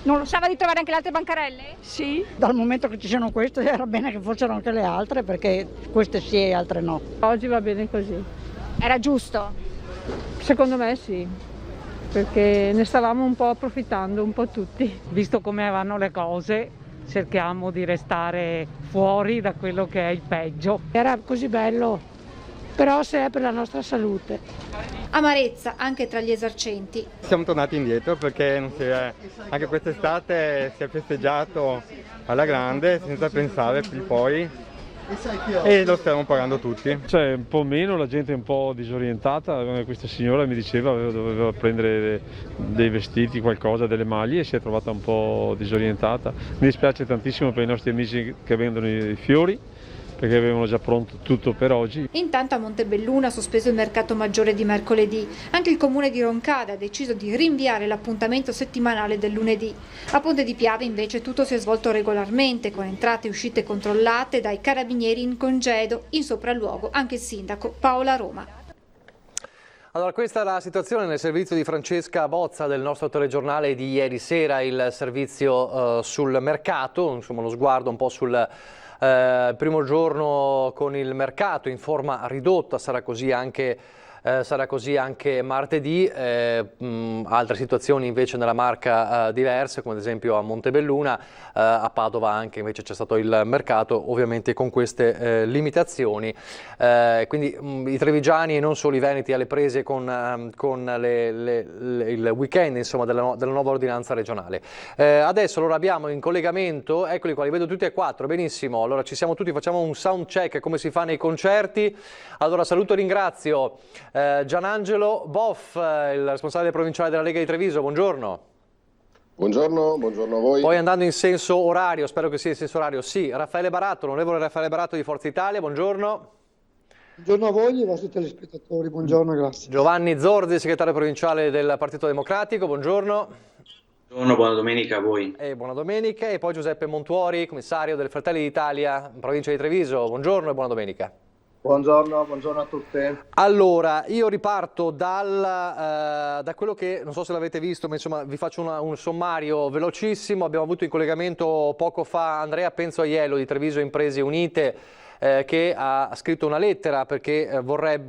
Non lo sapeva di trovare anche le altre bancarelle? Sì, dal momento che ci sono queste era bene che fossero anche le altre, perché queste sì e altre no. Oggi va bene così. Era giusto? Secondo me sì. perché ne stavamo un po' approfittando, un po' tutti. Visto come vanno le cose, cerchiamo di restare fuori da quello che è il peggio. Era così bello, però se è per la nostra salute. Amarezza anche tra gli esercenti. Siamo tornati indietro perché anche quest'estate si è festeggiato alla grande senza pensare più poi e lo stiamo pagando tutti. C'è un po' meno, la gente è un po' disorientata, questa signora mi diceva che doveva prendere dei vestiti, qualcosa, delle maglie e si è trovata un po' disorientata. Mi dispiace tantissimo per i nostri amici che vendono i fiori, perché avevano già pronto tutto per oggi. Intanto a Montebelluna ha sospeso il mercato maggiore di mercoledì. Anche il comune di Roncada ha deciso di rinviare l'appuntamento settimanale del lunedì. A Ponte di Piave invece tutto si è svolto regolarmente, con entrate e uscite controllate dai carabinieri in congedo. In sopralluogo anche il sindaco Paola Roma. Allora, questa è la situazione nel servizio di Francesca Bozza del nostro telegiornale di ieri sera, il servizio sul mercato, insomma uno sguardo un po' sul primo giorno con il mercato in forma ridotta, sarà così anche martedì. Altre situazioni invece nella Marca diverse, come ad esempio a Montebelluna, a Padova anche invece c'è stato il mercato, ovviamente con queste limitazioni. Quindi i trevigiani e non solo i veneti alle prese con il weekend, insomma, della nuova ordinanza regionale. Adesso allora abbiamo in collegamento, eccoli qua, li vedo tutti e quattro, benissimo. Allora ci siamo tutti, facciamo un sound check come si fa nei concerti. Allora saluto e ringrazio Gianangelo Boff, il responsabile provinciale della Lega di Treviso, buongiorno. Buongiorno a voi. Poi andando in senso orario, spero che sia in senso orario, sì, Raffaele Baratto, l'onorevole Raffaele Baratto di Forza Italia, buongiorno. Buongiorno a voi e ai vostri telespettatori, buongiorno, grazie. Giovanni Zorzi, segretario provinciale del Partito Democratico, buongiorno. Buongiorno, buona domenica a voi. E buona domenica. E poi Giuseppe Montuori, commissario del Fratelli d'Italia, provincia di Treviso, buongiorno e buona domenica. Buongiorno a tutti. Allora, io riparto da quello che, non so se l'avete visto, ma insomma vi faccio un sommario velocissimo. Abbiamo avuto in collegamento poco fa Andrea Penzoiello di Treviso Imprese Unite, che ha scritto una lettera perché vuole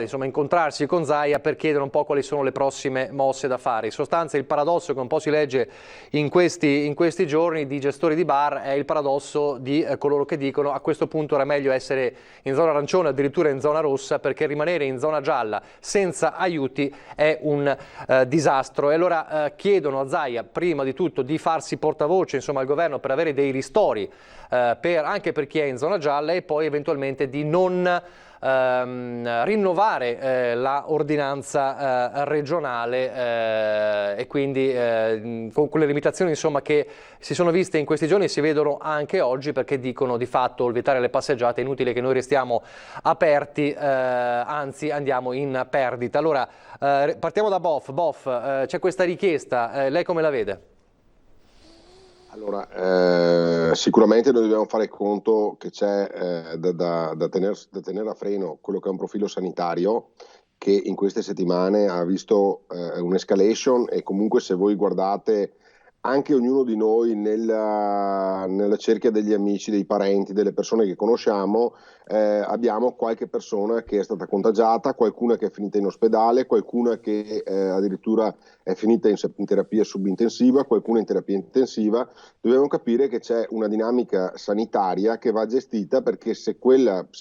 insomma incontrarsi con Zaia per chiedere un po' quali sono le prossime mosse da fare. In sostanza il paradosso che un po' si legge in questi giorni di gestori di bar è il paradosso di coloro che dicono a questo punto era meglio essere in zona arancione, addirittura in zona rossa, perché rimanere in zona gialla senza aiuti è un disastro. E allora chiedono a Zaia prima di tutto di farsi portavoce insomma al governo per avere dei ristori anche per chi è in zona gialla, e poi eventualmente di non rinnovare la ordinanza regionale e quindi con quelle limitazioni insomma che si sono viste in questi giorni e si vedono anche oggi, perché dicono di fatto il vietare le passeggiate è inutile che noi restiamo aperti, anzi andiamo in perdita. Allora partiamo da Boff, c'è questa richiesta, lei come la vede? Allora, sicuramente noi dobbiamo fare conto che c'è da tenere a freno quello che è un profilo sanitario che in queste settimane ha visto un'escalation, e comunque se voi guardate anche ognuno di noi nella cerchia degli amici, dei parenti, delle persone che conosciamo, abbiamo qualche persona che è stata contagiata, qualcuna che è finita in ospedale, qualcuna che addirittura è finita in terapia subintensiva, qualcuna in terapia intensiva. Dobbiamo capire che c'è una dinamica sanitaria che va gestita, perché se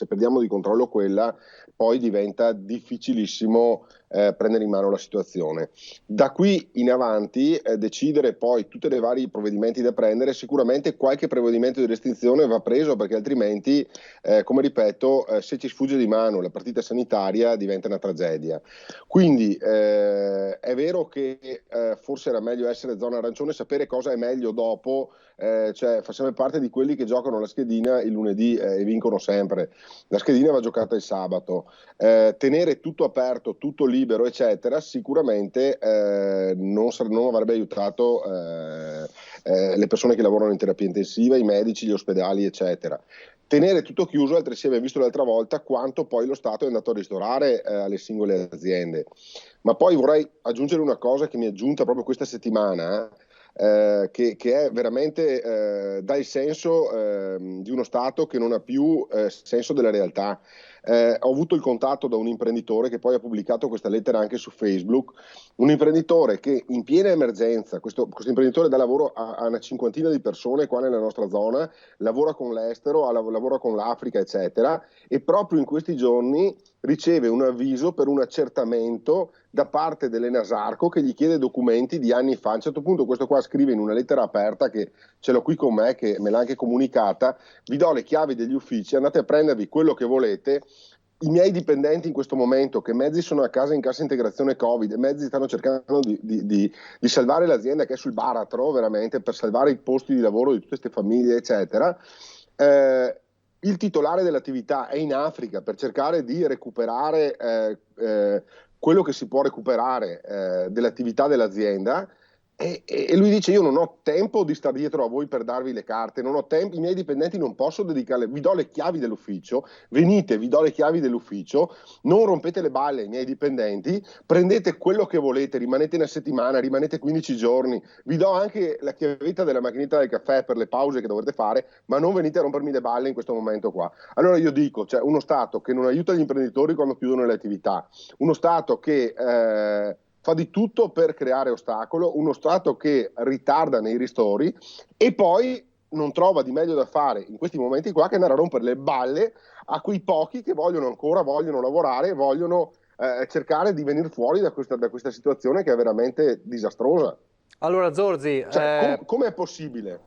perdiamo di controllo quella, poi diventa difficilissimo prendere in mano la situazione. Da qui in avanti decidere poi tutti i vari provvedimenti da prendere, sicuramente qualche provvedimento di restrizione va preso, perché altrimenti, come ripeto, se ci sfugge di mano la partita sanitaria diventa una tragedia. Quindi è vero che forse era meglio essere zona arancione, sapere cosa è meglio dopo, cioè facciamo parte di quelli che giocano la schedina il lunedì e vincono sempre. La schedina va giocata il sabato. Tenere tutto aperto, tutto libero, eccetera, sicuramente non avrebbe aiutato le persone che lavorano in terapia intensiva, i medici, gli ospedali, eccetera. Tenere tutto chiuso, altresì abbiamo visto l'altra volta quanto poi lo Stato è andato a ristorare alle singole aziende. Ma poi vorrei aggiungere una cosa che mi è giunta proprio questa settimana, che è veramente dà il senso di uno Stato che non ha più senso della realtà. Ho avuto il contatto da un imprenditore che poi ha pubblicato questa lettera anche su Facebook, un imprenditore che in piena emergenza, questo imprenditore dà lavoro a una cinquantina di persone qua nella nostra zona, lavora con l'estero, lavora con l'Africa, eccetera, e proprio in questi giorni riceve un avviso per un accertamento da parte dell'Enasarco che gli chiede documenti di anni fa. A un certo punto questo qua scrive in una lettera aperta, che ce l'ho qui con me, che me l'ha anche comunicata: vi do le chiavi degli uffici, andate a prendervi quello che volete. I miei dipendenti in questo momento, che mezzi sono a casa in cassa integrazione Covid, mezzi stanno cercando di salvare l'azienda che è sul baratro veramente, per salvare i posti di lavoro di tutte queste famiglie, eccetera. Il titolare dell'attività è in Africa per cercare di recuperare quello che si può recuperare dell'attività dell'azienda, e lui dice: io non ho tempo di stare dietro a voi per darvi le carte, non ho tempo, i miei dipendenti non posso dedicarle, vi do le chiavi dell'ufficio, venite, vi do le chiavi dell'ufficio, non rompete le balle ai miei dipendenti, prendete quello che volete, rimanete una settimana, rimanete 15 giorni, vi do anche la chiavetta della macchinetta del caffè per le pause che dovrete fare, ma non venite a rompermi le balle in questo momento qua. Allora io dico, c'è uno Stato che non aiuta gli imprenditori quando chiudono le attività, uno Stato che fa di tutto per creare ostacolo, uno Stato che ritarda nei ristori e poi non trova di meglio da fare in questi momenti qua che andare a rompere le balle a quei pochi che vogliono lavorare, vogliono cercare di venire fuori da questa situazione che è veramente disastrosa. Allora Zorzi, come è possibile?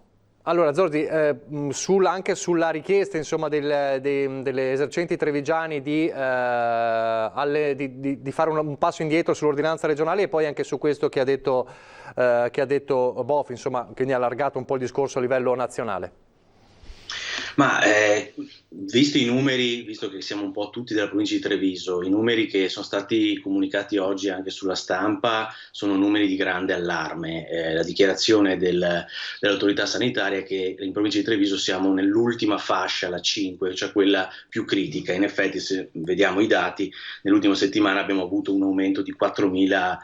Allora Zorzi, anche sulla richiesta, insomma, delle esercenti trevigiani di fare un passo indietro sull'ordinanza regionale, e poi anche su questo che ha detto Boff, insomma, quindi ha allargato un po' il discorso a livello nazionale. Ma visti i numeri, visto che siamo un po' tutti della provincia di Treviso, i numeri che sono stati comunicati oggi anche sulla stampa sono numeri di grande allarme. La dichiarazione dell'autorità sanitaria è che in provincia di Treviso siamo nell'ultima fascia, la 5, cioè quella più critica. In effetti, se vediamo i dati, nell'ultima settimana abbiamo avuto un aumento di 4.000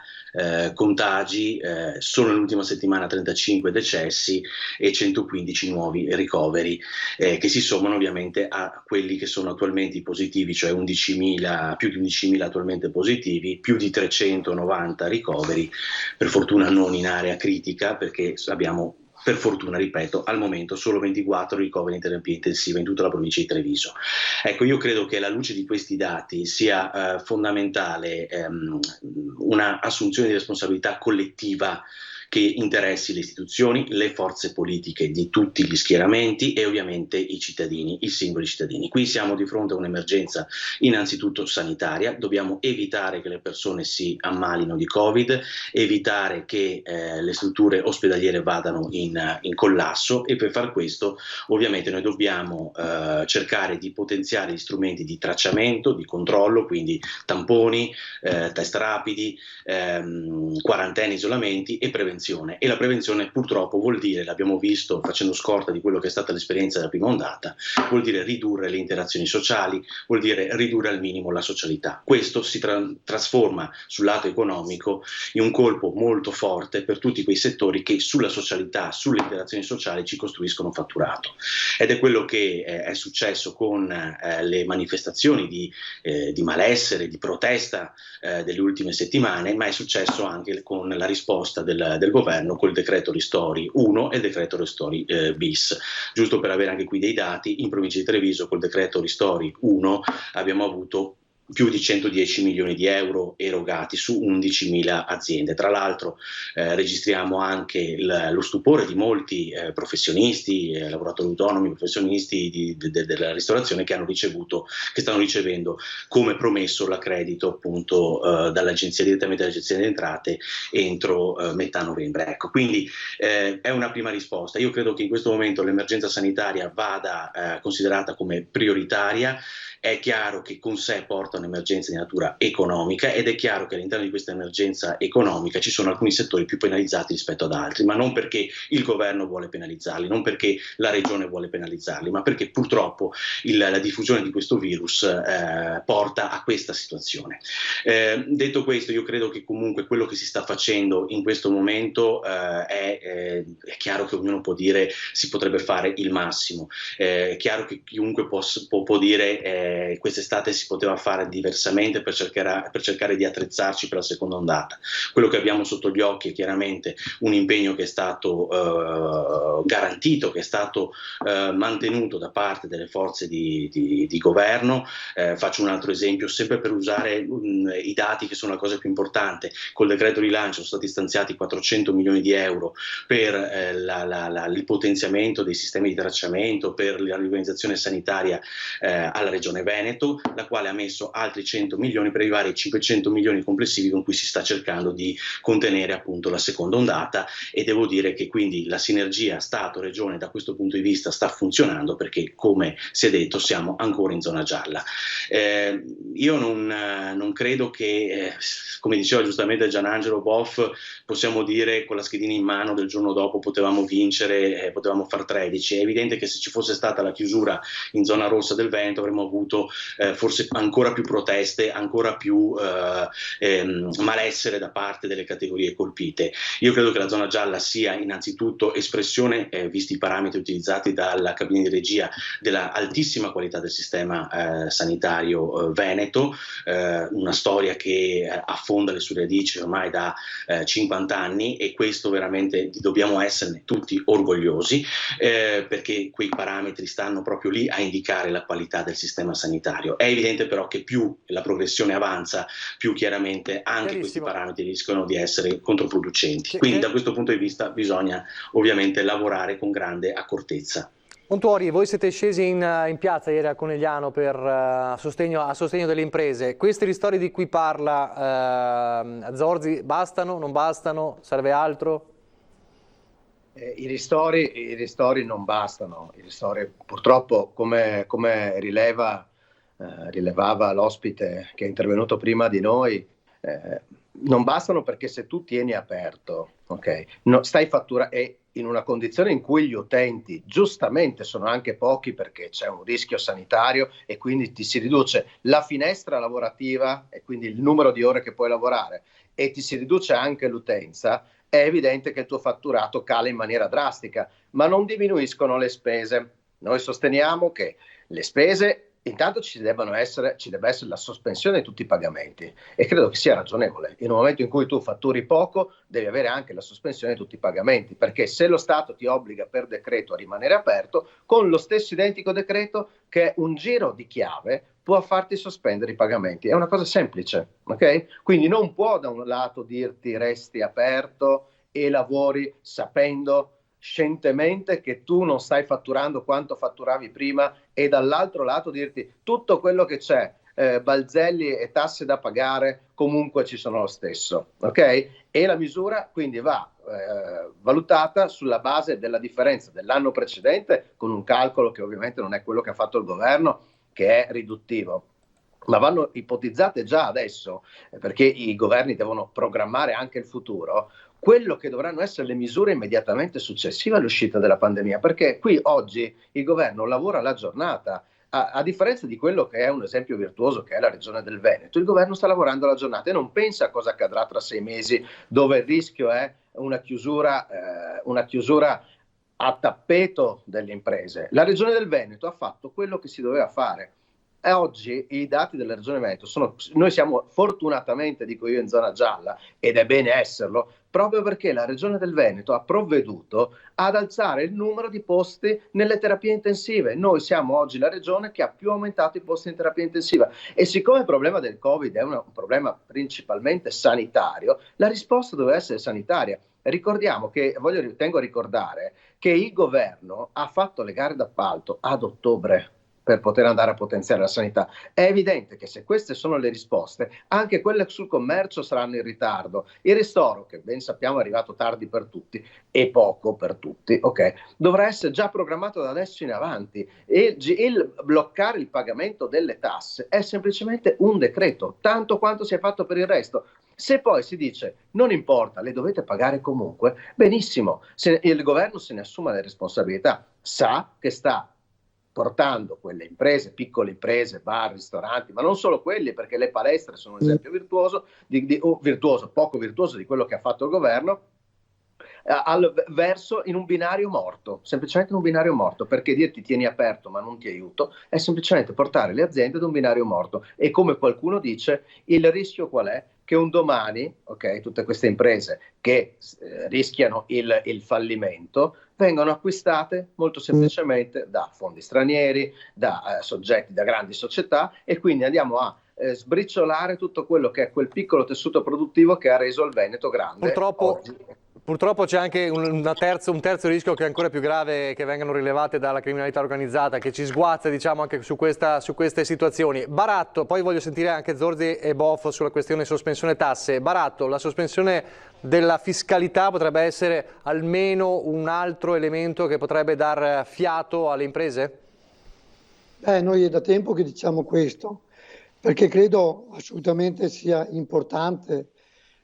contagi, solo nell'ultima settimana 35 decessi e 115 nuovi ricoveri, che si sommano ovviamente a quelli che sono attualmente positivi, cioè 11.000, più di 11.000 attualmente positivi, più di 390 ricoveri, per fortuna non in area critica, perché abbiamo, per fortuna, ripeto, al momento solo 24 ricoveri in terapia intensiva in tutta la provincia di Treviso. Ecco, io credo che alla luce di questi dati sia fondamentale una assunzione di responsabilità collettiva che interessi le istituzioni, le forze politiche di tutti gli schieramenti e ovviamente i cittadini, i singoli cittadini. Qui siamo di fronte a un'emergenza innanzitutto sanitaria, dobbiamo evitare che le persone si ammalino di Covid, evitare che le strutture ospedaliere vadano in collasso, e per far questo ovviamente noi dobbiamo cercare di potenziare gli strumenti di tracciamento, di controllo, quindi tamponi, test rapidi, quarantene, isolamenti e prevenzione. E la prevenzione purtroppo vuol dire, l'abbiamo visto facendo scorta di quello che è stata l'esperienza della prima ondata, vuol dire ridurre le interazioni sociali, vuol dire ridurre al minimo la socialità. Questo si trasforma sul lato economico in un colpo molto forte per tutti quei settori che sulla socialità, sulle interazioni sociali ci costruiscono fatturato. Ed è quello che è successo con le manifestazioni di malessere, di protesta delle ultime settimane, ma è successo anche con la risposta del governo col decreto ristori 1 e il decreto ristori bis. Giusto per avere anche qui dei dati, in provincia di Treviso col decreto ristori 1 abbiamo avuto più di 110 milioni di euro erogati su 11.000 aziende. Tra l'altro registriamo anche lo stupore di molti professionisti, lavoratori autonomi, professionisti della ristorazione che stanno ricevendo come promesso l'accredito appunto dall'agenzia, direttamente dall'Agenzia delle Entrate entro metà novembre. Ecco, quindi è una prima risposta. Io credo che in questo momento l'emergenza sanitaria vada considerata come prioritaria. È chiaro che con sé porta legata a un'emergenza di natura economica, ed è chiaro che all'interno di questa emergenza economica ci sono alcuni settori più penalizzati rispetto ad altri, ma non perché il governo vuole penalizzarli, non perché la regione vuole penalizzarli, ma perché purtroppo la diffusione di questo virus porta a questa situazione. Detto questo, io credo che comunque quello che si sta facendo in questo momento è chiaro che ognuno può dire si potrebbe fare il massimo, è chiaro che chiunque può dire quest'estate si poteva fare diversamente per cercare di attrezzarci per la seconda ondata. Quello che abbiamo sotto gli occhi è chiaramente un impegno che è stato garantito, che è stato mantenuto da parte delle forze di governo. Faccio un altro esempio, sempre per usare i dati che sono la cosa più importante. Col decreto rilancio sono stati stanziati 400 milioni di euro per il potenziamento dei sistemi di tracciamento, per la riorganizzazione sanitaria alla Regione Veneto, la quale ha messo altri 100 milioni per arrivare ai 500 milioni complessivi con cui si sta cercando di contenere appunto la seconda ondata, e devo dire che quindi la sinergia Stato-Regione da questo punto di vista sta funzionando, perché come si è detto siamo ancora in zona gialla. Io non credo che, come diceva giustamente Gianangelo Boff, possiamo dire con la schedina in mano del giorno dopo potevamo vincere, potevamo far 13. È evidente che se ci fosse stata la chiusura in zona rossa del Veneto avremmo avuto forse ancora più proteste, ancora più malessere da parte delle categorie colpite. Io credo che la zona gialla sia innanzitutto espressione, visti i parametri utilizzati dalla cabina di regia, della altissima qualità del sistema sanitario veneto, una storia che affonda le sue radici ormai da 50 anni, e questo veramente dobbiamo esserne tutti orgogliosi, perché quei parametri stanno proprio lì a indicare la qualità del sistema sanitario. È evidente però che più la progressione avanza, più chiaramente anche questi parametri rischiano di essere controproducenti. Quindi da questo punto di vista bisogna ovviamente lavorare con grande accortezza. Montuori, voi siete scesi in piazza ieri a Conegliano a sostegno delle imprese. Questi ristori di cui parla Zorzi bastano, non bastano, serve altro? I ristori non bastano. I ristori purtroppo, come rilevava l'ospite che è intervenuto prima di noi, non bastano, perché se tu tieni aperto, okay, stai fatturando, e in una condizione in cui gli utenti giustamente sono anche pochi perché c'è un rischio sanitario e quindi ti si riduce la finestra lavorativa e quindi il numero di ore che puoi lavorare, e ti si riduce anche l'utenza, è evidente che il tuo fatturato cala in maniera drastica, ma non diminuiscono le spese. Noi sosteniamo che le spese, intanto ci deve essere la sospensione di tutti i pagamenti, e credo che sia ragionevole. In un momento in cui tu fatturi poco, devi avere anche la sospensione di tutti i pagamenti, perché se lo Stato ti obbliga per decreto a rimanere aperto, con lo stesso identico decreto, che è un giro di chiave, può farti sospendere i pagamenti. È una cosa semplice, ok? Quindi non può da un lato dirti resti aperto e lavori sapendo scientemente che tu non stai fatturando quanto fatturavi prima, e dall'altro lato dirti tutto quello che c'è, balzelli e tasse da pagare, comunque ci sono lo stesso, ok? E la misura quindi va valutata sulla base della differenza dell'anno precedente, con un calcolo che ovviamente non è quello che ha fatto il governo, che è riduttivo, ma vanno ipotizzate già adesso, perché i governi devono programmare anche il futuro, quello che dovranno essere le misure immediatamente successive all'uscita della pandemia, perché qui oggi il governo lavora la giornata, a differenza di quello che è un esempio virtuoso che è la regione del Veneto. Il governo sta lavorando la giornata e non pensa a cosa accadrà tra 6 mesi, dove il rischio è una chiusura a tappeto delle imprese. La regione del Veneto ha fatto quello che si doveva fare. E oggi i dati della regione Veneto noi siamo fortunatamente, dico io, in zona gialla, ed è bene esserlo, proprio perché la regione del Veneto ha provveduto ad alzare il numero di posti nelle terapie intensive. Noi siamo oggi la regione che ha più aumentato i posti in terapia intensiva, e siccome il problema del Covid è un problema principalmente sanitario, la risposta deve essere sanitaria. Ricordiamo che, tengo a ricordare che il governo ha fatto le gare d'appalto ad ottobre. per poter andare a potenziare la sanità. È evidente che se queste sono le risposte, anche quelle sul commercio saranno in ritardo. Il ristoro, che ben sappiamo è arrivato tardi per tutti e poco per tutti, ok, dovrà essere già programmato da adesso in avanti. E il bloccare il pagamento delle tasse è semplicemente un decreto, tanto quanto si è fatto per il resto. Se poi si dice non importa, le dovete pagare comunque, benissimo, se il governo se ne assuma le responsabilità, sa che sta portando quelle imprese, piccole imprese, bar, ristoranti, ma non solo quelli, perché le palestre sono un esempio poco virtuoso di quello che ha fatto il governo, verso in un binario morto, semplicemente in un binario morto, perché dirti tieni aperto ma non ti aiuto è semplicemente portare le aziende ad un binario morto. E come qualcuno dice, il rischio qual è? Che un domani, ok, tutte queste imprese che rischiano il fallimento vengono acquistate molto semplicemente da fondi stranieri, da soggetti, da grandi società, e quindi andiamo a sbriciolare tutto quello che è quel piccolo tessuto produttivo che ha reso il Veneto grande. Purtroppo c'è anche un terzo rischio che è ancora più grave, che vengano rilevate dalla criminalità organizzata, che ci sguazza, diciamo, anche su queste situazioni. Baratto, poi voglio sentire anche Zorzi e Boff sulla questione sospensione tasse. Baratto, la sospensione della fiscalità potrebbe essere almeno un altro elemento che potrebbe dar fiato alle imprese? Noi è da tempo che diciamo questo, perché credo assolutamente sia importante,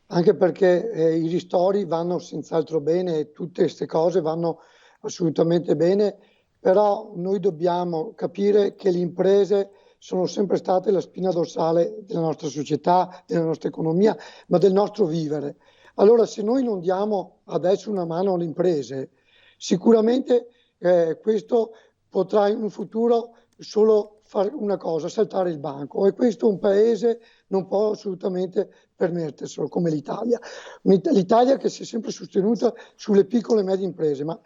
anche perché i ristori vanno senz'altro bene, tutte queste cose vanno assolutamente bene, però noi dobbiamo capire che le imprese sono sempre state la spina dorsale della nostra società, della nostra economia, ma del nostro vivere. Allora, se noi non diamo adesso una mano alle imprese, sicuramente questo potrà in un futuro solo fare una cosa, saltare il banco, e questo un paese non può assolutamente permetterselo, come l'Italia. L'Italia che si è sempre sostenuta sulle piccole e medie imprese, ma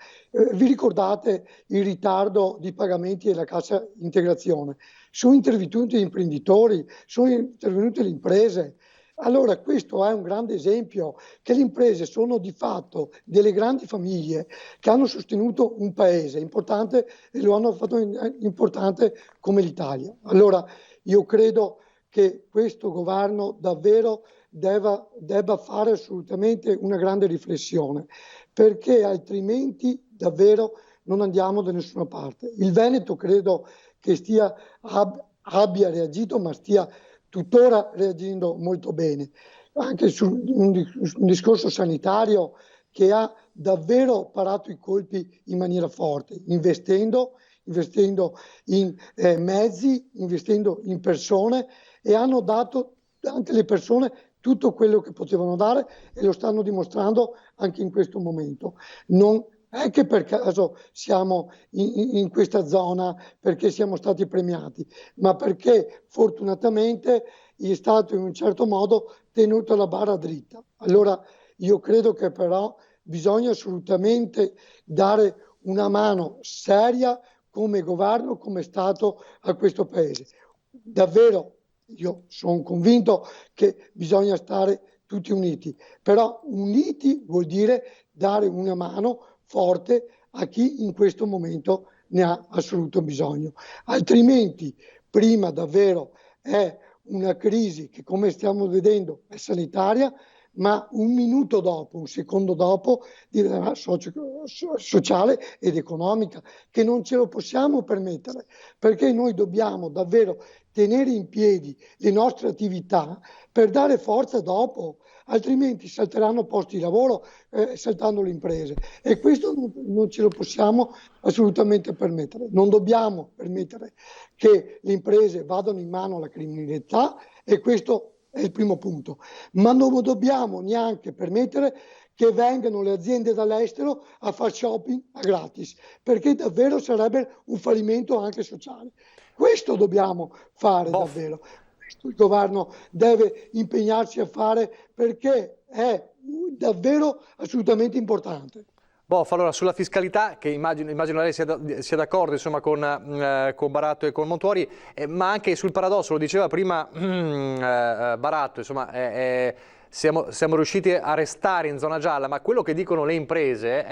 vi ricordate il ritardo di pagamenti della cassa integrazione? Sono intervenuti gli imprenditori, sono intervenute le imprese. Allora questo è un grande esempio che le imprese sono di fatto delle grandi famiglie che hanno sostenuto un paese importante e lo hanno fatto importante come l'Italia. Allora io credo che questo governo davvero debba fare assolutamente una grande riflessione, perché altrimenti davvero non andiamo da nessuna parte. Il Veneto credo che abbia reagito, ma stia tuttora reagendo molto bene, anche su un discorso sanitario che ha davvero parato i colpi in maniera forte, investendo in mezzi, investendo in persone, e hanno dato anche le persone tutto quello che potevano dare e lo stanno dimostrando anche in questo momento. Non è che per caso siamo in questa zona perché siamo stati premiati, ma perché fortunatamente è stato in un certo modo tenuto la barra dritta. Allora io credo che però bisogna assolutamente dare una mano seria come governo, come Stato a questo Paese. Davvero io sono convinto che bisogna stare tutti uniti, però uniti vuol dire dare una mano forte a chi in questo momento ne ha assoluto bisogno. Altrimenti, prima davvero è una crisi che, come stiamo vedendo, è sanitaria, ma un minuto dopo, un secondo dopo, diventerà sociale ed economica, che non ce lo possiamo permettere, perché noi dobbiamo davvero tenere in piedi le nostre attività per dare forza dopo, altrimenti salteranno posti di lavoro, saltando le imprese, e questo non ce lo possiamo assolutamente permettere. Non dobbiamo permettere che le imprese vadano in mano alla criminalità, e questo è il primo punto, ma non dobbiamo neanche permettere che vengano le aziende dall'estero a far shopping a gratis, perché davvero sarebbe un fallimento anche sociale. Questo dobbiamo fare davvero, questo il governo deve impegnarsi a fare, perché è davvero assolutamente importante. Allora sulla fiscalità, che immagino lei sia d'accordo insomma con Baratto e con Montuori, ma anche sul paradosso, lo diceva prima Baratto, insomma siamo riusciti a restare in zona gialla, ma quello che dicono le imprese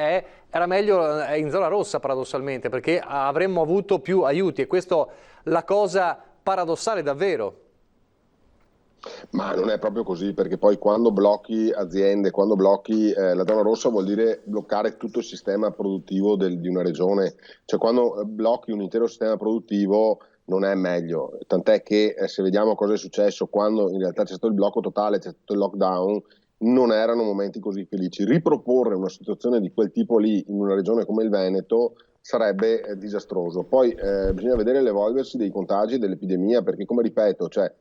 era meglio in zona rossa paradossalmente, perché avremmo avuto più aiuti, e questo la cosa paradossale davvero. Ma non è proprio così, perché poi quando blocchi aziende, quando blocchi la zona rossa, vuol dire bloccare tutto il sistema produttivo di una regione. Cioè quando blocchi un intero sistema produttivo non è meglio, tant'è che se vediamo cosa è successo quando in realtà c'è stato il blocco totale, c'è stato il lockdown, non erano momenti così felici. Riproporre una situazione di quel tipo lì in una regione come il Veneto sarebbe disastroso. Poi bisogna vedere l'evolversi dei contagi e dell'epidemia, perché come ripeto, cioè,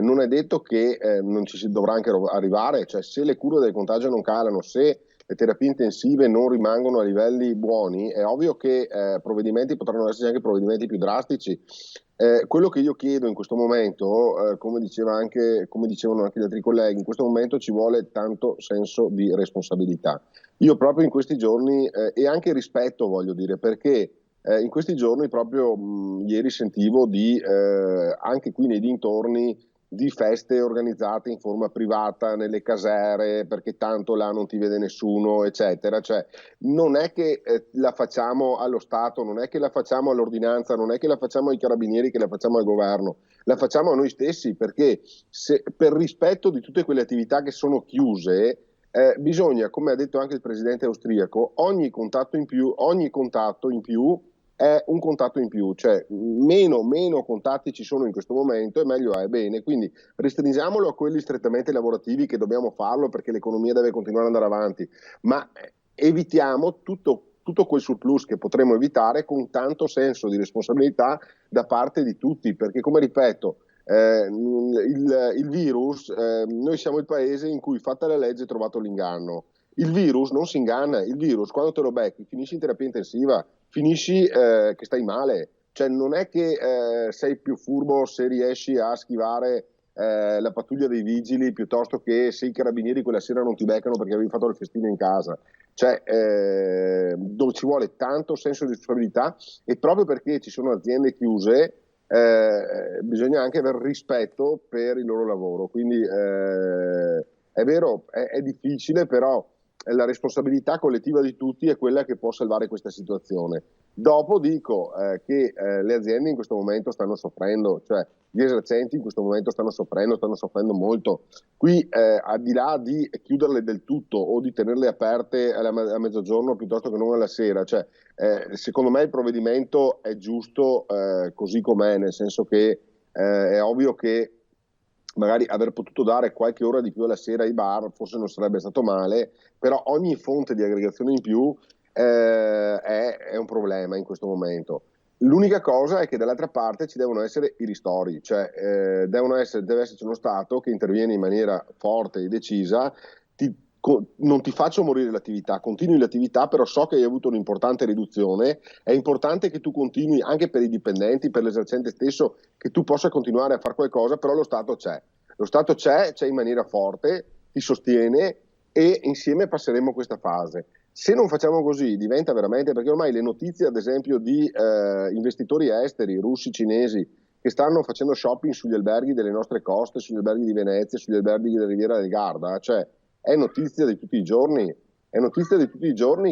non è detto che non ci si dovrà anche arrivare, cioè se le cure del contagio non calano, se le terapie intensive non rimangono a livelli buoni, è ovvio che provvedimenti potranno essere anche provvedimenti più drastici. Quello che io chiedo in questo momento, come dicevano anche gli altri colleghi, in questo momento ci vuole tanto senso di responsabilità. Io proprio in questi giorni, e anche rispetto voglio dire, perché in questi giorni proprio ieri sentivo anche qui nei dintorni di feste organizzate in forma privata nelle casere, perché tanto là non ti vede nessuno, eccetera. Cioè non è che la facciamo allo Stato, non è che la facciamo all'ordinanza, non è che la facciamo ai carabinieri, che la facciamo al governo, la facciamo a noi stessi, perché per rispetto di tutte quelle attività che sono chiuse, bisogna, come ha detto anche il presidente austriaco, ogni contatto in più è un contatto in più, cioè meno contatti ci sono in questo momento e meglio è. Bene, quindi restringiamolo a quelli strettamente lavorativi, che dobbiamo farlo perché l'economia deve continuare ad andare avanti, ma evitiamo tutto quel surplus che potremmo evitare con tanto senso di responsabilità da parte di tutti, perché come ripeto, il virus, noi siamo il paese in cui, fatta la legge, è trovato l'inganno. Il virus non si inganna, il virus quando te lo becchi finisci in terapia intensiva, finisci che stai male, cioè non è che sei più furbo se riesci a schivare la pattuglia dei vigili piuttosto che se i carabinieri quella sera non ti beccano perché avevi fatto il festino in casa. Cioè dove ci vuole tanto senso di responsabilità, e proprio perché ci sono aziende chiuse bisogna anche aver rispetto per il loro lavoro. Quindi è vero, è difficile, però la responsabilità collettiva di tutti è quella che può salvare questa situazione. Dopo dico che le aziende in questo momento stanno soffrendo, cioè gli esercenti in questo momento stanno soffrendo molto. Qui al di là di chiuderle del tutto o di tenerle aperte a mezzogiorno piuttosto che non alla sera, cioè, secondo me il provvedimento è giusto così com'è, nel senso che è ovvio che magari aver potuto dare qualche ora di più alla sera ai bar forse non sarebbe stato male, però ogni fonte di aggregazione in più è un problema in questo momento. L'unica cosa è che dall'altra parte ci devono essere i ristori, cioè deve esserci uno Stato che interviene in maniera forte e decisa. Non ti faccio morire l'attività, continui l'attività, però so che hai avuto un'importante riduzione, è importante che tu continui anche per i dipendenti, per l'esercente stesso, che tu possa continuare a fare qualcosa, però lo Stato c'è in maniera forte, ti sostiene e insieme passeremo questa fase. Se non facciamo così diventa veramente, perché ormai le notizie ad esempio di investitori esteri, russi, cinesi, che stanno facendo shopping sugli alberghi delle nostre coste, sugli alberghi di Venezia, sugli alberghi della Riviera del Garda, cioè è notizia di tutti i giorni,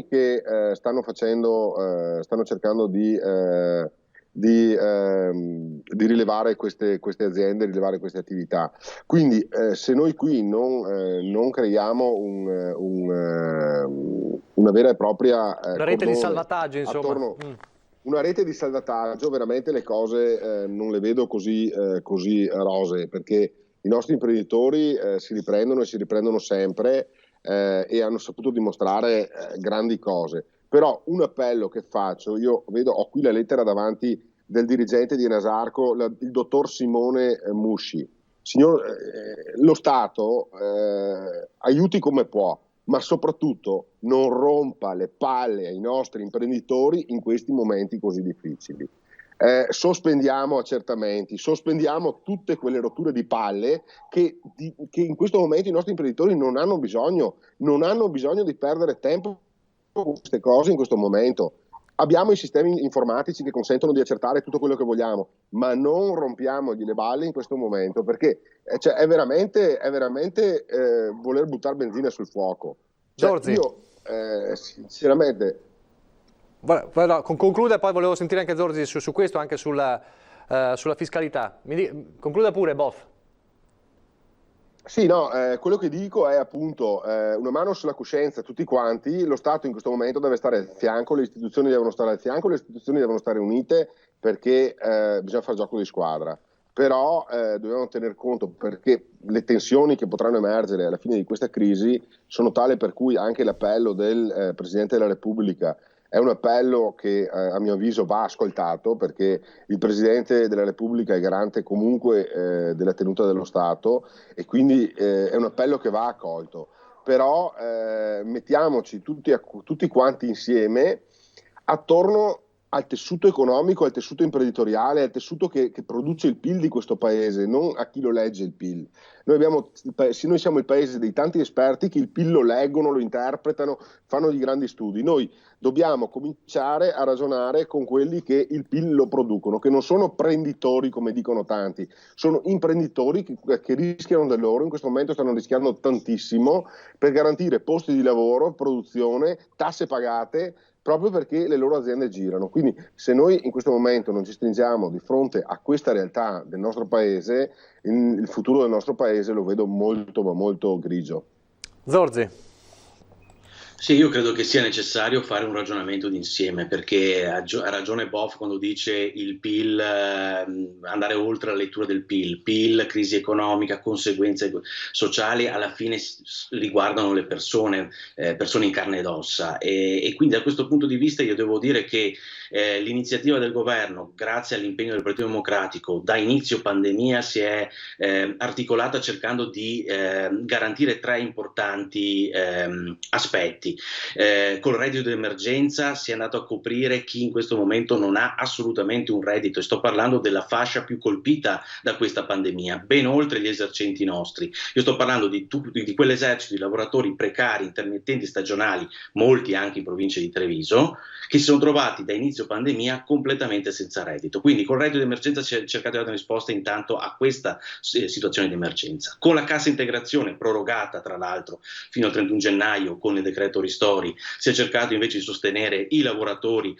che stanno cercando di rilevare queste aziende, rilevare queste attività. Quindi se noi qui non creiamo una vera e propria una rete di salvataggio, insomma. Una rete di salvataggio, veramente le cose non le vedo così rosee, perché i nostri imprenditori si riprendono sempre e hanno saputo dimostrare grandi cose. Però un appello che faccio, ho qui la lettera davanti del dirigente di Enasarco, il dottor Simone Musci. Lo Stato aiuti come può, ma soprattutto non rompa le palle ai nostri imprenditori in questi momenti così difficili. Sospendiamo accertamenti, sospendiamo tutte quelle rotture di palle che in questo momento i nostri imprenditori non hanno bisogno di perdere tempo con queste cose in questo momento. Abbiamo i sistemi informatici che consentono di accertare tutto quello che vogliamo, ma non rompiamogli le balle in questo momento, perché è veramente voler buttare benzina sul fuoco. Io sinceramente... Concluda, poi volevo sentire anche Zorzi su questo, anche sulla fiscalità. Concluda pure, Boff. Sì, no, quello che dico è appunto una mano sulla coscienza, tutti quanti. Lo Stato in questo momento deve stare al fianco, le istituzioni devono stare al fianco, le istituzioni devono stare unite, perché bisogna fare gioco di squadra. Però dobbiamo tener conto, perché le tensioni che potranno emergere alla fine di questa crisi sono tali per cui anche l'appello del Presidente della Repubblica è un appello che a mio avviso va ascoltato, perché il Presidente della Repubblica è garante comunque della tenuta dello Stato, e quindi è un appello che va accolto. Però mettiamoci tutti quanti insieme attorno al tessuto economico, al tessuto imprenditoriale, al tessuto che produce il PIL di questo paese, non a chi lo legge il PIL. Noi siamo il paese dei tanti esperti che il PIL lo leggono, lo interpretano, fanno dei grandi studi. Noi dobbiamo cominciare a ragionare con quelli che il PIL lo producono, che non sono prenditori come dicono tanti, sono imprenditori che rischiano del loro, in questo momento stanno rischiando tantissimo per garantire posti di lavoro, produzione, tasse pagate, proprio perché le loro aziende girano. Quindi se noi in questo momento non ci stringiamo di fronte a questa realtà del nostro paese, il futuro del nostro paese lo vedo molto ma molto grigio. Zorzi. Sì, io credo che sia necessario fare un ragionamento d'insieme, perché ha ragione Boff quando dice il PIL, andare oltre la lettura del PIL, crisi economica, conseguenze sociali, alla fine riguardano le persone in carne ed ossa, e quindi da questo punto di vista io devo dire che l'iniziativa del governo, grazie all'impegno del Partito Democratico, da inizio pandemia si è articolata cercando di garantire tre importanti aspetti. Col reddito d'emergenza si è andato a coprire chi in questo momento non ha assolutamente un reddito, e sto parlando della fascia più colpita da questa pandemia, ben oltre gli esercenti nostri. Io sto parlando di quell'esercito di lavoratori precari, intermittenti, stagionali, molti anche in provincia di Treviso, che si sono trovati da inizio pandemia completamente senza reddito. Quindi col reddito d'emergenza si è cercato di dare una risposta intanto a questa situazione di emergenza. Con la cassa integrazione prorogata tra l'altro fino al 31 gennaio con il decreto ristori, si è cercato invece di sostenere i lavoratori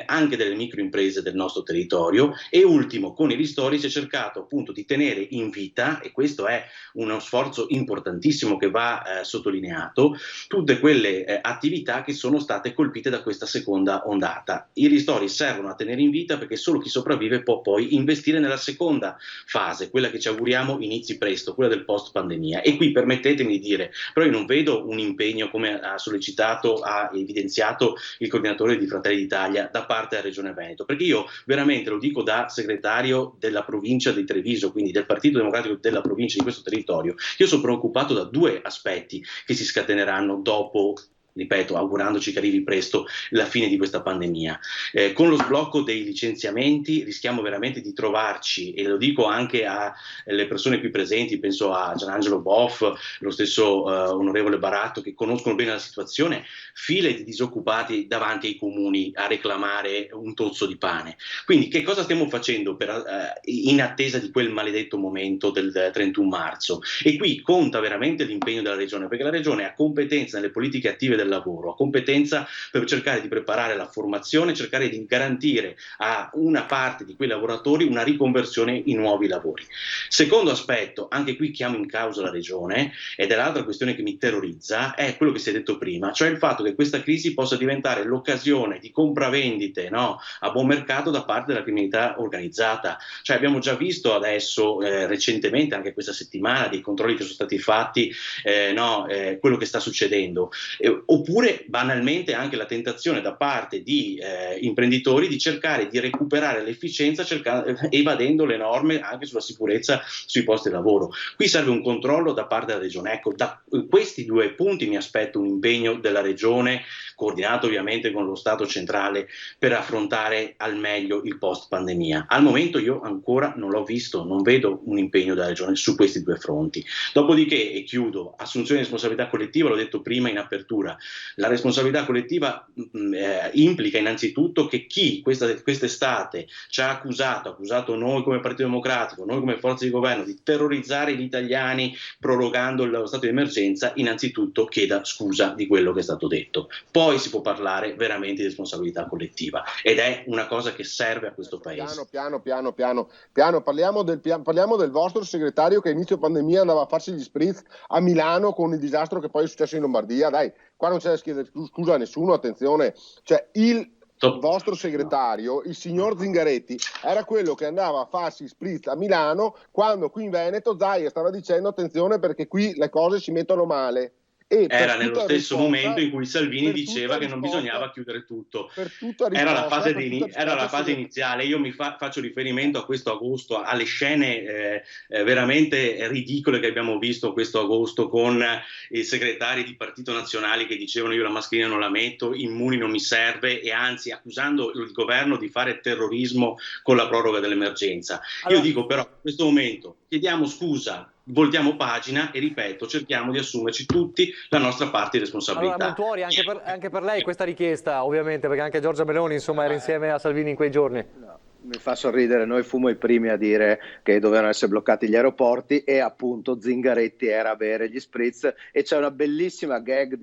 anche delle microimprese del nostro territorio, e ultimo con i ristori si è cercato appunto di tenere in vita, e questo è uno sforzo importantissimo che va sottolineato, tutte quelle attività che sono state colpite da questa seconda ondata. I ristori servono a tenere in vita perché solo chi sopravvive può poi investire nella seconda fase, quella che ci auguriamo inizi presto, quella del post pandemia. E qui permettetemi di dire, però io non vedo un impegno, come ha sollecitato, ha evidenziato il coordinatore di Fratelli d'Italia, da parte della Regione Veneto, perché io veramente lo dico da segretario della provincia di Treviso, quindi del Partito Democratico della provincia di questo territorio, io sono preoccupato da due aspetti che si scateneranno dopo, ripeto, augurandoci che arrivi presto la fine di questa pandemia. Con lo sblocco dei licenziamenti rischiamo veramente di trovarci, e lo dico anche alle persone qui presenti, penso a Gianangelo Boff, lo stesso onorevole Baratto, che conoscono bene la situazione, file di disoccupati davanti ai comuni a reclamare un tozzo di pane. Quindi che cosa stiamo facendo in attesa di quel maledetto momento del 31 marzo? E qui conta veramente l'impegno della Regione, perché la Regione ha competenza nelle politiche attive del lavoro, ha competenza per cercare di preparare la formazione, cercare di garantire a una parte di quei lavoratori una riconversione in nuovi lavori. Secondo aspetto, anche qui chiamo in causa la Regione, ed è l'altra questione che mi terrorizza, è quello che si è detto prima, cioè il fatto che questa crisi possa diventare l'occasione di compravendite, no, a buon mercato da parte della criminalità organizzata. Cioè abbiamo già visto adesso recentemente, anche questa settimana, dei controlli che sono stati fatti, quello che sta succedendo. Oppure banalmente anche la tentazione da parte di imprenditori di cercare di recuperare l'efficienza evadendo le norme anche sulla sicurezza sui posti di lavoro. Qui serve un controllo da parte della Regione. Ecco, da questi due punti mi aspetto un impegno della Regione, coordinato ovviamente con lo Stato centrale, per affrontare al meglio il post pandemia. Al momento io ancora non l'ho visto, non vedo un impegno della Regione su questi due fronti. Dopodiché, e chiudo, assunzione di responsabilità collettiva, l'ho detto prima in apertura, La responsabilità collettiva implica innanzitutto che chi quest'estate ci ha accusato noi come Partito Democratico, noi come forza di governo, di terrorizzare gli italiani prorogando lo stato di emergenza, innanzitutto chieda scusa di quello che è stato detto. Poi si può parlare veramente di responsabilità collettiva, ed è una cosa che serve a questo Paese. Piano, parliamo del vostro segretario che a inizio pandemia andava a farsi gli spritz a Milano con il disastro che poi è successo in Lombardia. Dai, qua non c'è da chiedere scusa a nessuno, attenzione, cioè il vostro segretario, il signor Zingaretti, era quello che andava a farsi spritz a Milano quando qui in Veneto Zaia stava dicendo attenzione perché qui le cose si mettono male. Era nello stesso momento in cui Salvini diceva che non bisognava chiudere tutto. Era la fase iniziale. Io faccio riferimento a questo agosto, alle scene veramente ridicole che abbiamo visto questo agosto, con i segretari di Partito Nazionale che dicevano io la mascherina non la metto, Immuni non mi serve, e anzi accusando il governo di fare terrorismo con la proroga dell'emergenza. Io dico però in questo momento chiediamo scusa, voltiamo pagina e, ripeto, cerchiamo di assumerci tutti la nostra parte di responsabilità. Allora, Montuori, anche per lei questa richiesta, ovviamente, perché anche Giorgia Meloni, insomma, era insieme a Salvini in quei giorni. No, mi fa sorridere, noi fummo i primi a dire che dovevano essere bloccati gli aeroporti, e appunto Zingaretti era a bere gli spritz, e c'è una bellissima gag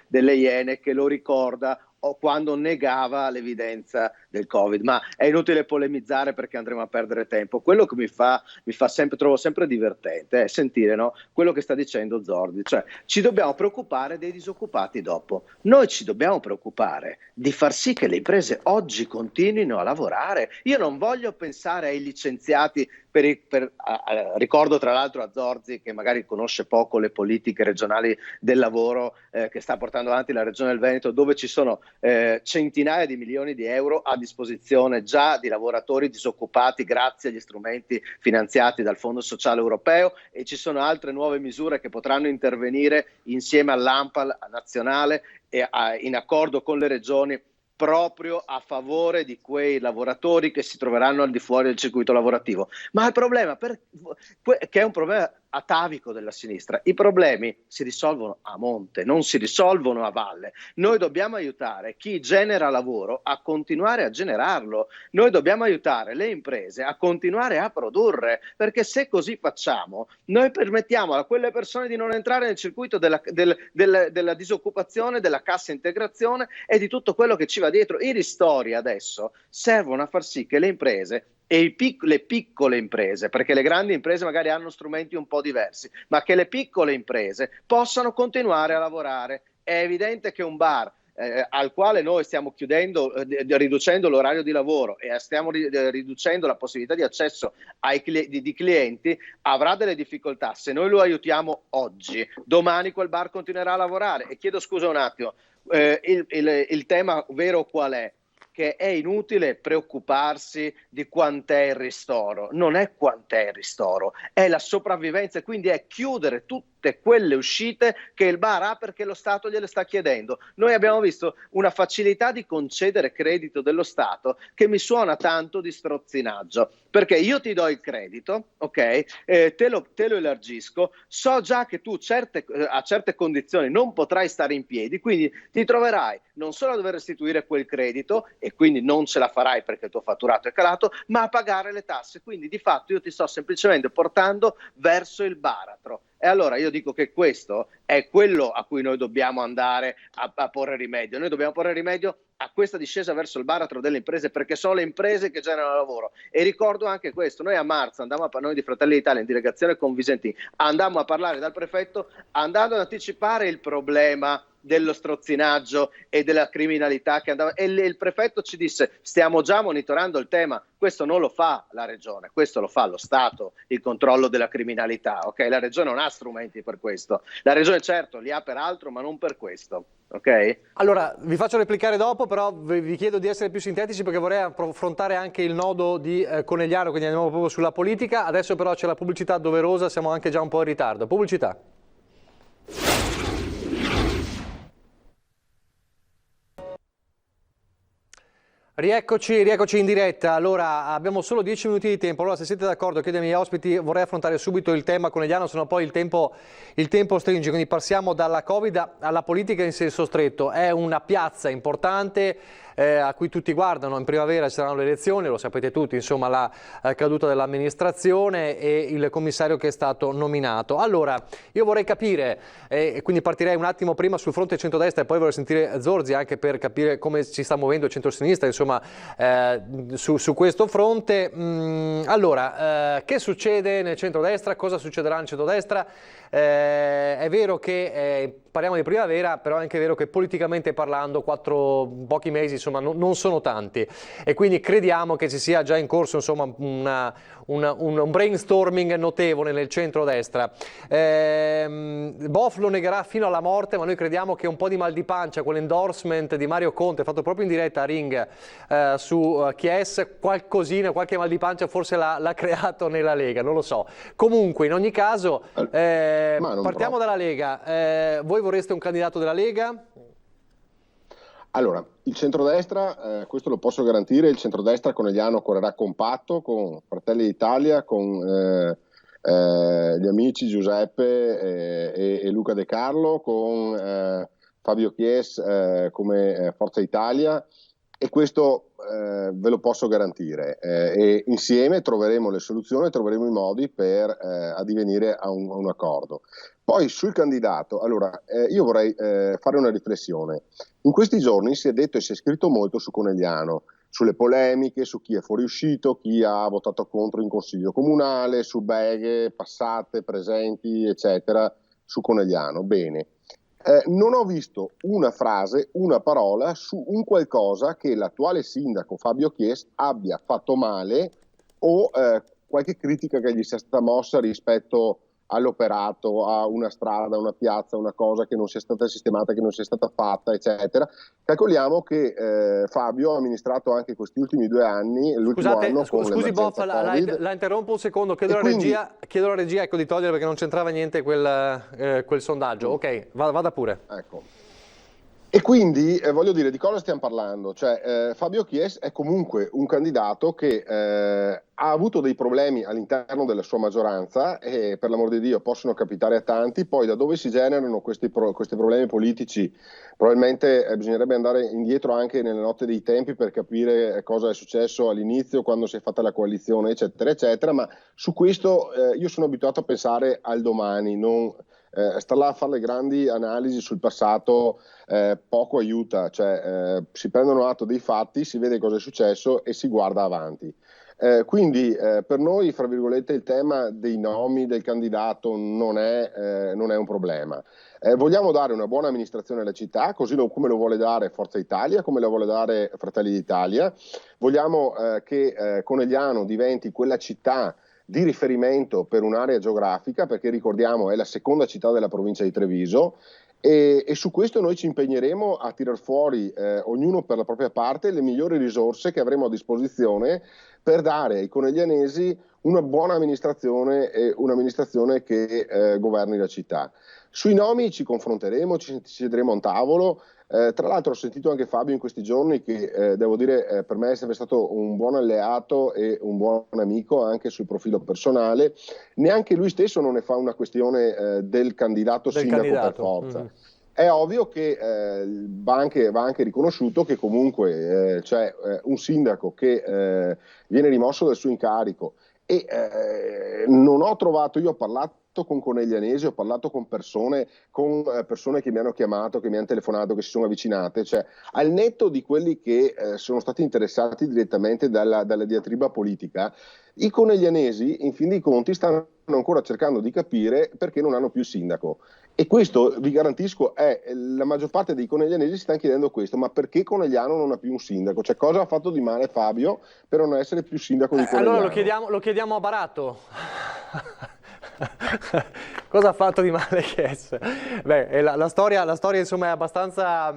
delle Iene che lo ricorda quando negava l'evidenza del Covid, ma è inutile polemizzare perché andremo a perdere tempo. Quello che mi fa sempre, trovo sempre divertente è sentire, no, quello che sta dicendo Zorzi, cioè ci dobbiamo preoccupare dei disoccupati dopo. Noi ci dobbiamo preoccupare di far sì che le imprese oggi continuino a lavorare. Io non voglio pensare ai licenziati ricordo tra l'altro a Zorzi, che magari conosce poco le politiche regionali del lavoro che sta portando avanti la Regione del Veneto, dove ci sono centinaia di milioni di euro a disposizione già di lavoratori disoccupati grazie agli strumenti finanziati dal Fondo Sociale Europeo, e ci sono altre nuove misure che potranno intervenire insieme all'ANPAL nazionale e in accordo con le regioni, proprio a favore di quei lavoratori che si troveranno al di fuori del circuito lavorativo. Ma il problema, che è un problema atavico della sinistra, i problemi si risolvono a monte, non si risolvono a valle. Noi dobbiamo aiutare chi genera lavoro a continuare a generarlo, noi dobbiamo aiutare le imprese a continuare a produrre, perché se così facciamo, noi permettiamo a quelle persone di non entrare nel circuito della disoccupazione, della cassa integrazione e di tutto quello che ci va dietro. I ristori adesso servono a far sì che le imprese e le piccole imprese, perché le grandi imprese magari hanno strumenti un po' diversi, ma che le piccole imprese possano continuare a lavorare. È evidente che un bar al quale noi stiamo riducendo l'orario di lavoro e stiamo riducendo la possibilità di accesso di clienti, avrà delle difficoltà. Se noi lo aiutiamo oggi, domani quel bar continuerà a lavorare. E chiedo scusa un attimo, il tema vero qual è? Che è inutile preoccuparsi di quant'è il ristoro, non è quant'è il ristoro, è la sopravvivenza, quindi è chiudere tutte quelle uscite che il bar ha perché lo Stato gliele sta chiedendo. Noi abbiamo visto una facilità di concedere credito dello Stato che mi suona tanto di strozzinaggio, perché io ti do il credito, ok, te lo elargisco, so già che tu a certe condizioni non potrai stare in piedi, quindi ti troverai non solo a dover restituire quel credito, e quindi non ce la farai perché il tuo fatturato è calato, ma a pagare le tasse. Quindi di fatto io ti sto semplicemente portando verso il baratro. E allora io dico che questo è quello a cui noi dobbiamo andare a porre rimedio. Noi dobbiamo porre rimedio a questa discesa verso il baratro delle imprese, perché sono le imprese che generano lavoro. E ricordo anche questo: noi a marzo noi di Fratelli d'Italia in delegazione con Visentini andammo a parlare dal prefetto, andando ad anticipare il problema dello strozzinaggio e della criminalità che andava, e il prefetto ci disse: stiamo già monitorando il tema. Questo non lo fa la regione, questo lo fa lo Stato, il controllo della criminalità, ok? La regione non ha strumenti per questo. La regione certo li ha per altro, ma non per questo, ok? Allora, vi faccio replicare dopo, però vi chiedo di essere più sintetici perché vorrei affrontare anche il nodo di Conegliano, quindi andiamo proprio sulla politica. Adesso però c'è la pubblicità doverosa, siamo anche già un po' in ritardo. Pubblicità. Rieccoci in diretta. Allora, abbiamo solo 10 minuti di tempo. Allora, se siete d'accordo, chiedo ai miei ospiti, vorrei affrontare subito il tema Conegliano, sennò poi il tempo stringe. Quindi passiamo dalla Covid alla politica in senso stretto. È una piazza importante a cui tutti guardano. In primavera ci saranno le elezioni, lo sapete tutti, insomma, la caduta dell'amministrazione e il commissario che è stato nominato. Allora, io vorrei capire, e quindi partirei un attimo prima sul fronte centrodestra e poi vorrei sentire Zorzi anche per capire come si sta muovendo il centro-sinistra, insomma, su questo fronte. Allora, che succede nel centrodestra? Cosa succederà nel centrodestra? È vero che parliamo di primavera, però è anche vero che politicamente parlando pochi mesi insomma non sono tanti, e quindi crediamo che ci sia già in corso insomma un brainstorming notevole nel centrodestra. Boff lo negherà fino alla morte, ma noi crediamo che un po' di mal di pancia, quell'endorsement di Mario Conte fatto proprio in diretta a Ring su Chies, qualcosina, qualche mal di pancia forse l'ha creato nella Lega, non lo so. Comunque in ogni caso partiamo dalla Lega. Voi vorreste un candidato della Lega? Allora, il centrodestra, questo lo posso garantire, il centrodestra conegliano correrà compatto con Fratelli d'Italia, con gli amici Giuseppe e Luca De Carlo, con Fabio Chies come Forza Italia, e questo ve lo posso garantire. E insieme troveremo le soluzioni, troveremo i modi per addivenire a un accordo. Poi sul candidato, allora io vorrei fare una riflessione. In questi giorni si è detto e si è scritto molto su Conegliano, sulle polemiche, su chi è fuoriuscito, chi ha votato contro in consiglio comunale, su beghe passate, presenti, eccetera, su Conegliano. Bene. Non ho visto una frase, una parola su un qualcosa che l'attuale sindaco Fabio Chies abbia fatto male o qualche critica che gli sia stata mossa rispetto all'operato, a una strada, una piazza, una cosa che non sia stata sistemata, che non sia stata fatta, eccetera. Calcoliamo che Fabio ha amministrato anche questi ultimi 2 anni, l'ultimo anno con scusi Boff, la interrompo un secondo, chiedo alla regia ecco, di togliere perché non c'entrava niente quel sondaggio. Ok, vada pure. Ecco. E quindi voglio dire, di cosa stiamo parlando? Cioè, Fabio Chies è comunque un candidato che ha avuto dei problemi all'interno della sua maggioranza, e per l'amor di Dio possono capitare a tanti. Poi da dove si generano questi problemi politici? Probabilmente bisognerebbe andare indietro anche nelle notte dei tempi per capire cosa è successo all'inizio, quando si è fatta la coalizione, eccetera, eccetera. Ma su questo io sono abituato a pensare al domani, non star là a fare le grandi analisi sul passato poco aiuta, cioè si prendono atto dei fatti, si vede cosa è successo e si guarda avanti. Quindi per noi, fra virgolette, il tema dei nomi del candidato non è un problema. Vogliamo dare una buona amministrazione alla città, così come lo vuole dare Forza Italia, come lo vuole dare Fratelli d'Italia. Vogliamo che Conegliano diventi quella città di riferimento per un'area geografica, perché ricordiamo è la seconda città della provincia di Treviso, e su questo noi ci impegneremo a tirar fuori ognuno per la propria parte le migliori risorse che avremo a disposizione per dare ai coneglianesi una buona amministrazione e un'amministrazione che governi la città. Sui nomi ci confronteremo, ci siederemo a un tavolo. Tra l'altro ho sentito anche Fabio in questi giorni che devo dire per me è sempre stato un buon alleato e un buon amico anche sul profilo personale. Neanche lui stesso non ne fa una questione del candidato sindaco per forza. È ovvio che va anche riconosciuto che comunque c'è un sindaco che viene rimosso dal suo incarico e non ho trovato, io ho parlato con coneglianesi, ho parlato con persone che mi hanno chiamato, che mi hanno telefonato, che si sono avvicinate, cioè al netto di quelli che sono stati interessati direttamente dalla diatriba politica, i coneglianesi in fin dei conti stanno ancora cercando di capire perché non hanno più sindaco. E questo, vi garantisco, la maggior parte dei coneglianesi si sta chiedendo questo, ma perché Conegliano non ha più un sindaco? Cioè cosa ha fatto di male Fabio per non essere più sindaco di Conegliano? Allora lo chiediamo a Baratto. Cosa ha fatto di male Chies? Beh, la storia insomma è abbastanza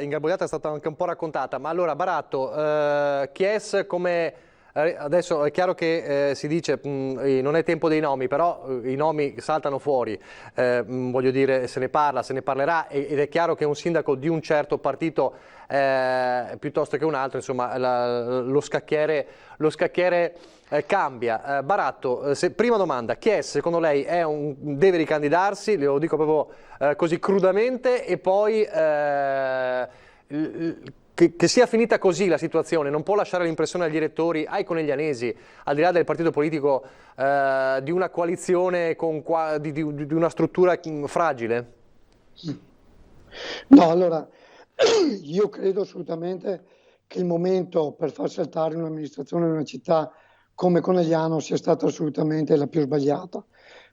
ingarbugliata, è stata anche un po' raccontata, ma allora Baratto, Chies come adesso è chiaro che si dice non è tempo dei nomi, però i nomi saltano fuori, voglio dire, se ne parla, se ne parlerà, ed è chiaro che un sindaco di un certo partito piuttosto che un altro, insomma, lo scacchiere cambia. Baratto, prima domanda, Chies secondo lei deve ricandidarsi, lo dico proprio così crudamente, e poi che sia finita così la situazione, non può lasciare l'impressione agli elettori, ai coneglianesi, al di là del partito politico, di una coalizione di una struttura fragile? No, allora, io credo assolutamente che il momento per far saltare un'amministrazione in una città come Conegliano sia stata assolutamente la più sbagliata.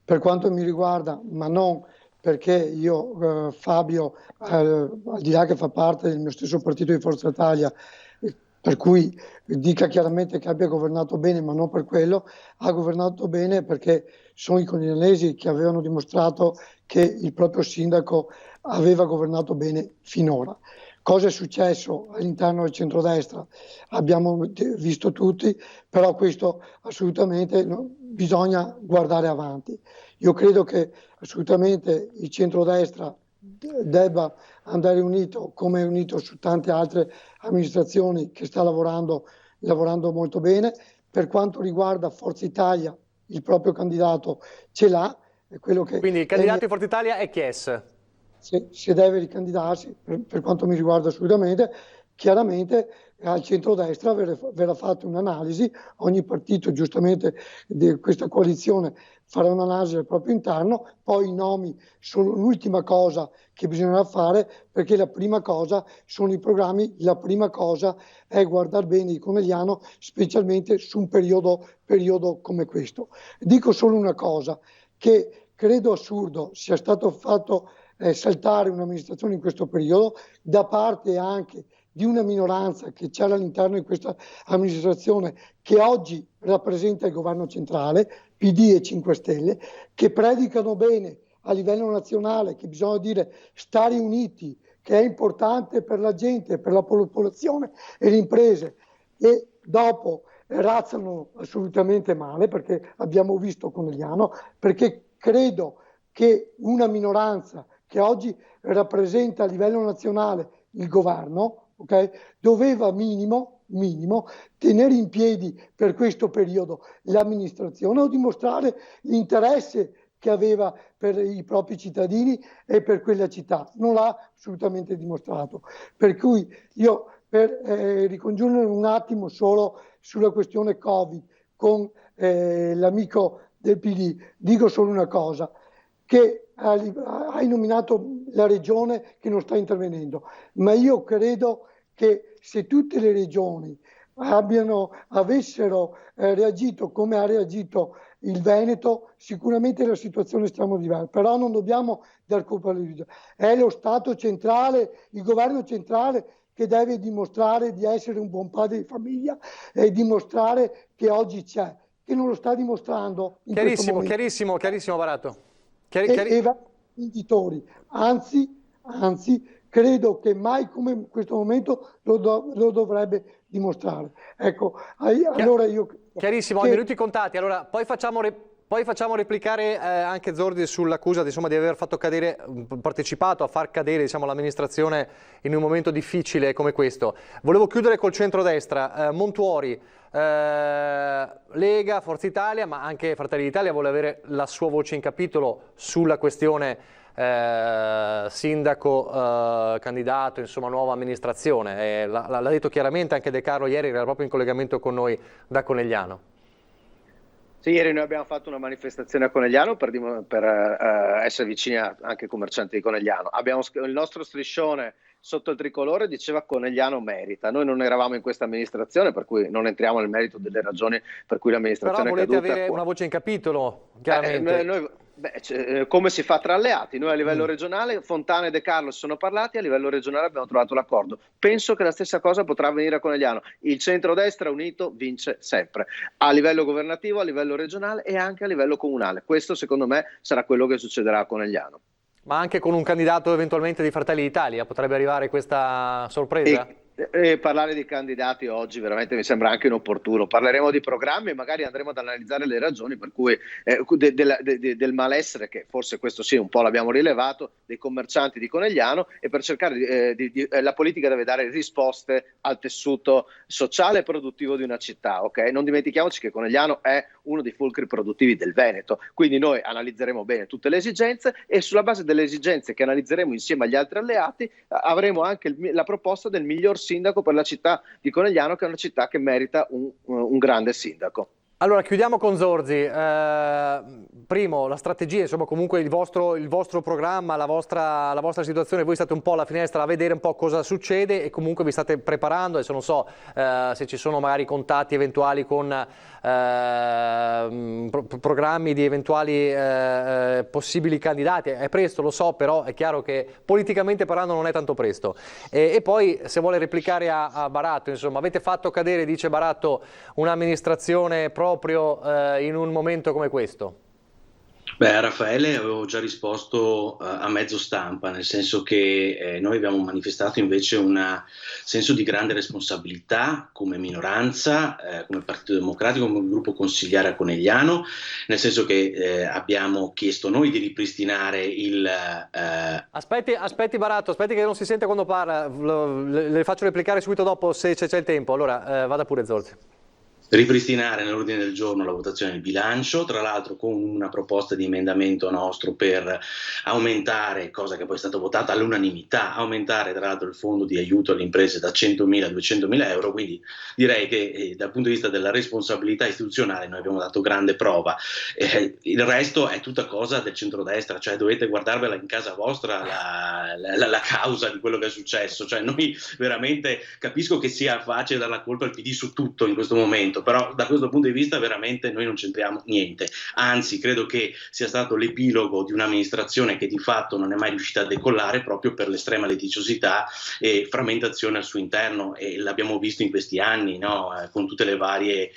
Per quanto mi riguarda, ma non perché io, Fabio, al di là che fa parte del mio stesso partito di Forza Italia, per cui dica chiaramente che abbia governato bene, ma non per quello, ha governato bene perché sono i coneglianesi che avevano dimostrato che il proprio sindaco aveva governato bene finora. Cosa è successo all'interno del centrodestra? Abbiamo visto tutti, però questo assolutamente bisogna guardare avanti. Io credo che assolutamente il centrodestra debba andare unito, come è unito su tante altre amministrazioni che sta lavorando molto bene. Per quanto riguarda Forza Italia, il proprio candidato ce l'ha. Quindi il candidato di Forza Italia è Chies? Se deve ricandidarsi, per quanto mi riguarda assolutamente, chiaramente al centrodestra verrà fatta un'analisi, ogni partito giustamente di questa coalizione farà un'analisi al proprio interno, poi i nomi sono l'ultima cosa che bisognerà fare, perché la prima cosa sono i programmi, la prima cosa è guardare bene il Conegliano, specialmente su un periodo come questo. Dico solo una cosa, che credo assurdo sia stato fatto saltare un'amministrazione in questo periodo da parte anche di una minoranza che c'era all'interno di questa amministrazione, che oggi rappresenta il governo centrale, PD e 5 Stelle, che predicano bene a livello nazionale che bisogna dire stare uniti, che è importante per la gente, per la popolazione e le imprese, e dopo razzano assolutamente male, perché abbiamo visto Conegliano, perché credo che una minoranza che oggi rappresenta a livello nazionale il governo, doveva minimo tenere in piedi per questo periodo l'amministrazione o dimostrare l'interesse che aveva per i propri cittadini e per quella città. Non l'ha assolutamente dimostrato. Per cui io, per ricongiungere un attimo solo sulla questione Covid con l'amico del PD, dico solo una cosa, che hai nominato la regione che non sta intervenendo, ma io credo che se tutte le regioni avessero reagito come ha reagito il Veneto, sicuramente la situazione stiamo diversa, però non dobbiamo dar colpa alle regioni. È lo Stato centrale, il governo centrale che deve dimostrare di essere un buon padre di famiglia e dimostrare che oggi c'è, che non lo sta dimostrando in questo momento. Chiarissimo Baratto. E venditori, anzi credo che mai come in questo momento lo dovrebbe dimostrare. Ecco, allora io... Chiarissimo, ho minuti contati, allora poi facciamo replicare anche Zorzi sull'accusa di aver fatto cadere, partecipato a far cadere l'amministrazione in un momento difficile come questo. Volevo chiudere col centrodestra, Montuori, Lega, Forza Italia, ma anche Fratelli d'Italia vuole avere la sua voce in capitolo sulla questione sindaco, candidato, insomma nuova amministrazione. L'ha detto chiaramente anche De Carlo ieri, era proprio in collegamento con noi da Conegliano. Sì, ieri noi abbiamo fatto una manifestazione a Conegliano per essere vicini anche ai commercianti di Conegliano. Il nostro striscione sotto il tricolore diceva Conegliano merita. Noi non eravamo in questa amministrazione, per cui non entriamo nel merito delle ragioni per cui l'amministrazione è caduta. Però volete avere una voce in capitolo, chiaramente. Come si fa tra alleati? Noi a livello regionale, Fontana e De Carlo si sono parlati, a livello regionale abbiamo trovato l'accordo. Penso che la stessa cosa potrà avvenire a Conegliano. Il centrodestra unito vince sempre, a livello governativo, a livello regionale e anche a livello comunale. Questo secondo me sarà quello che succederà a Conegliano. Ma anche con un candidato eventualmente di Fratelli d'Italia potrebbe arrivare questa sorpresa? Parlare di candidati oggi veramente mi sembra anche inopportuno. Parleremo di programmi e magari andremo ad analizzare le ragioni per cui del malessere, che forse questo sì un po' l'abbiamo rilevato, dei commercianti di Conegliano, e per cercare la politica deve dare risposte al tessuto sociale e produttivo di una città, ok? Non dimentichiamoci che Conegliano è uno dei fulcri produttivi del Veneto, quindi noi analizzeremo bene tutte le esigenze e sulla base delle esigenze che analizzeremo insieme agli altri alleati avremo anche la proposta del miglior sindaco per la città di Conegliano, che è una città che merita un grande sindaco. Allora, chiudiamo con Zorzi. Primo, la strategia, insomma, comunque il vostro programma, la vostra situazione, voi state un po' alla finestra a vedere un po' cosa succede e comunque vi state preparando. Adesso non so se ci sono magari contatti eventuali con programmi di eventuali possibili candidati. È presto, lo so, però è chiaro che politicamente parlando non è tanto presto. E poi, se vuole replicare a Baratto, insomma, avete fatto cadere, dice Baratto, un'amministrazione proprio in un momento come questo? Beh, a Raffaele avevo già risposto a mezzo stampa, nel senso che noi abbiamo manifestato invece un senso di grande responsabilità come minoranza, come Partito Democratico, come gruppo consigliare a Conegliano, nel senso che abbiamo chiesto noi di ripristinare il... Aspetti Baratto, aspetti che non si sente quando parla, le faccio replicare subito dopo se c'è il tempo, allora vada pure Zorzi. Ripristinare nell'ordine del giorno la votazione del bilancio, tra l'altro con una proposta di emendamento nostro per aumentare, cosa che poi è stata votata all'unanimità, aumentare tra l'altro il fondo di aiuto alle imprese da 100.000 a 200.000 euro, quindi direi che dal punto di vista della responsabilità istituzionale noi abbiamo dato grande prova. Il resto è tutta cosa del centrodestra, cioè dovete guardarvela in casa vostra la causa di quello che è successo, cioè noi veramente capisco che sia facile dare la colpa al PD su tutto in questo momento, però da questo punto di vista veramente noi non c'entriamo niente, anzi credo che sia stato l'epilogo di un'amministrazione che di fatto non è mai riuscita a decollare proprio per l'estrema litigiosità e frammentazione al suo interno, e l'abbiamo visto in questi anni, no? Con tutte le varie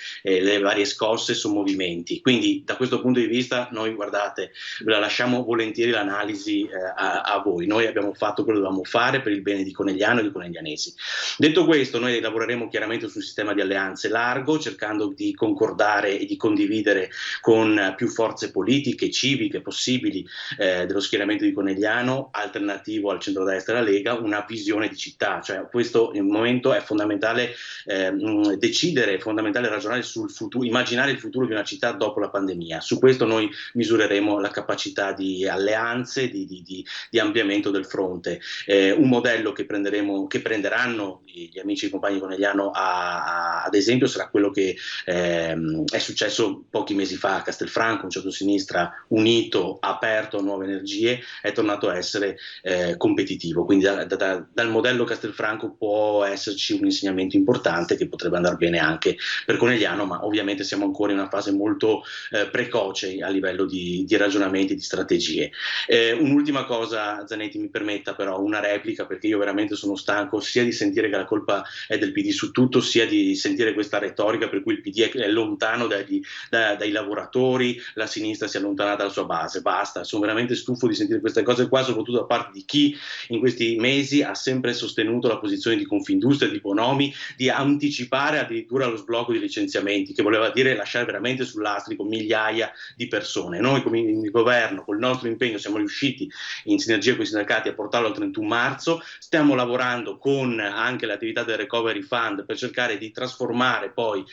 scosse e sommovimenti. Quindi da questo punto di vista noi, guardate, la lasciamo volentieri l'analisi a voi. Noi abbiamo fatto quello che dovevamo fare per il bene di Conegliano e di coneglianesi. Detto questo, noi lavoreremo chiaramente sul sistema di alleanze largo, cercando di concordare e di condividere con più forze politiche, civiche possibili dello schieramento di Conegliano, alternativo al centrodestra e alla Lega, una visione di città. Cioè questo in un momento è fondamentale decidere, è fondamentale ragionare sul futuro, immaginare il futuro di una città dopo la pandemia. Su questo noi misureremo la capacità di alleanze, di ampliamento del fronte. Un modello che prenderanno gli amici e compagni di Conegliano ad esempio sarà quello che è successo pochi mesi fa a Castelfranco, un centro-sinistra unito, aperto a nuove energie, è tornato a essere competitivo. Quindi dal modello Castelfranco può esserci un insegnamento importante che potrebbe andare bene anche per Conegliano, ma ovviamente siamo ancora in una fase molto precoce a livello di ragionamenti, di strategie. Un'ultima cosa, Zanetti, mi permetta però una replica, perché io veramente sono stanco sia di sentire che la colpa è del PD su tutto, sia di sentire questa retorica per cui il PD è lontano dai lavoratori, la sinistra si è allontanata dalla sua base. Basta, sono veramente stufo di sentire queste cose qua, soprattutto da parte di chi in questi mesi ha sempre sostenuto la posizione di Confindustria, di Bonomi, di anticipare addirittura lo sblocco di licenziamenti, che voleva dire lasciare veramente sul lastrico migliaia di persone. Noi come il governo, col nostro impegno, siamo riusciti in sinergia con i sindacati a portarlo al 31 marzo, stiamo lavorando con anche le attività del Recovery Fund per cercare di trasformare poi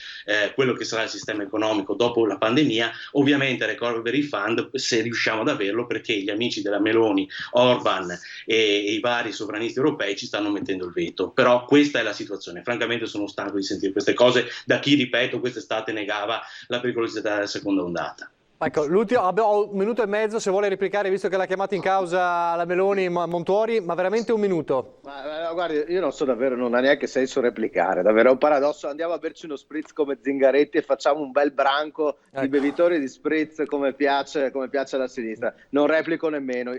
quello che sarà il sistema economico dopo la pandemia. Ovviamente Recovery Fund, se riusciamo ad averlo, perché gli amici della Meloni, Orban e i vari sovranisti europei ci stanno mettendo il veto, però questa è la situazione. Francamente sono stanco di sentire queste cose da chi, ripeto, quest'estate negava la pericolosità della seconda ondata. Ecco, abbiamo un minuto e mezzo se vuole replicare, visto che l'ha chiamato in causa la Meloni, Montuori, ma veramente un minuto. Ma guardi, io non so davvero, non ha neanche senso replicare, davvero è un paradosso. Andiamo a berci uno spritz come Zingaretti e facciamo un bel branco di bevitori di spritz come piace alla sinistra. Non replico nemmeno,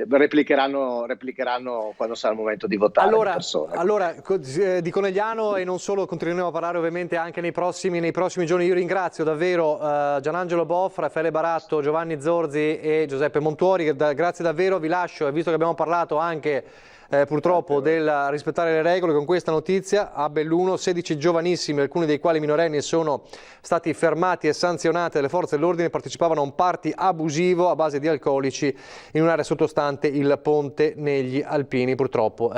replicheranno quando sarà il momento di votare le persone. Allora, di Conegliano e non solo, continueremo a parlare ovviamente anche nei prossimi giorni. Io ringrazio davvero Gianangelo Boff, Raffaele Baratto, Giovanni Zorzi e Giuseppe Montuori, grazie davvero, vi lascio, e visto che abbiamo parlato anche purtroppo del rispettare le regole con questa notizia. A Belluno 16 giovanissimi, alcuni dei quali minorenni, sono stati fermati e sanzionati dalle forze dell'ordine. Partecipavano a un party abusivo a base di alcolici in un'area sottostante il ponte negli Alpini. Purtroppo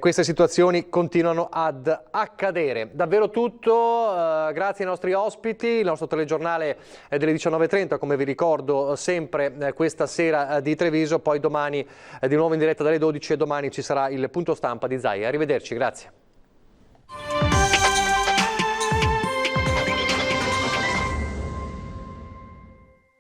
queste situazioni continuano ad accadere. Davvero tutto, grazie ai nostri ospiti. Il nostro telegiornale è delle 19:30, come vi ricordo sempre questa sera di Treviso, poi domani di nuovo in diretta dalle 12 e domani ci sarà il punto stampa di Zaia. Arrivederci, grazie.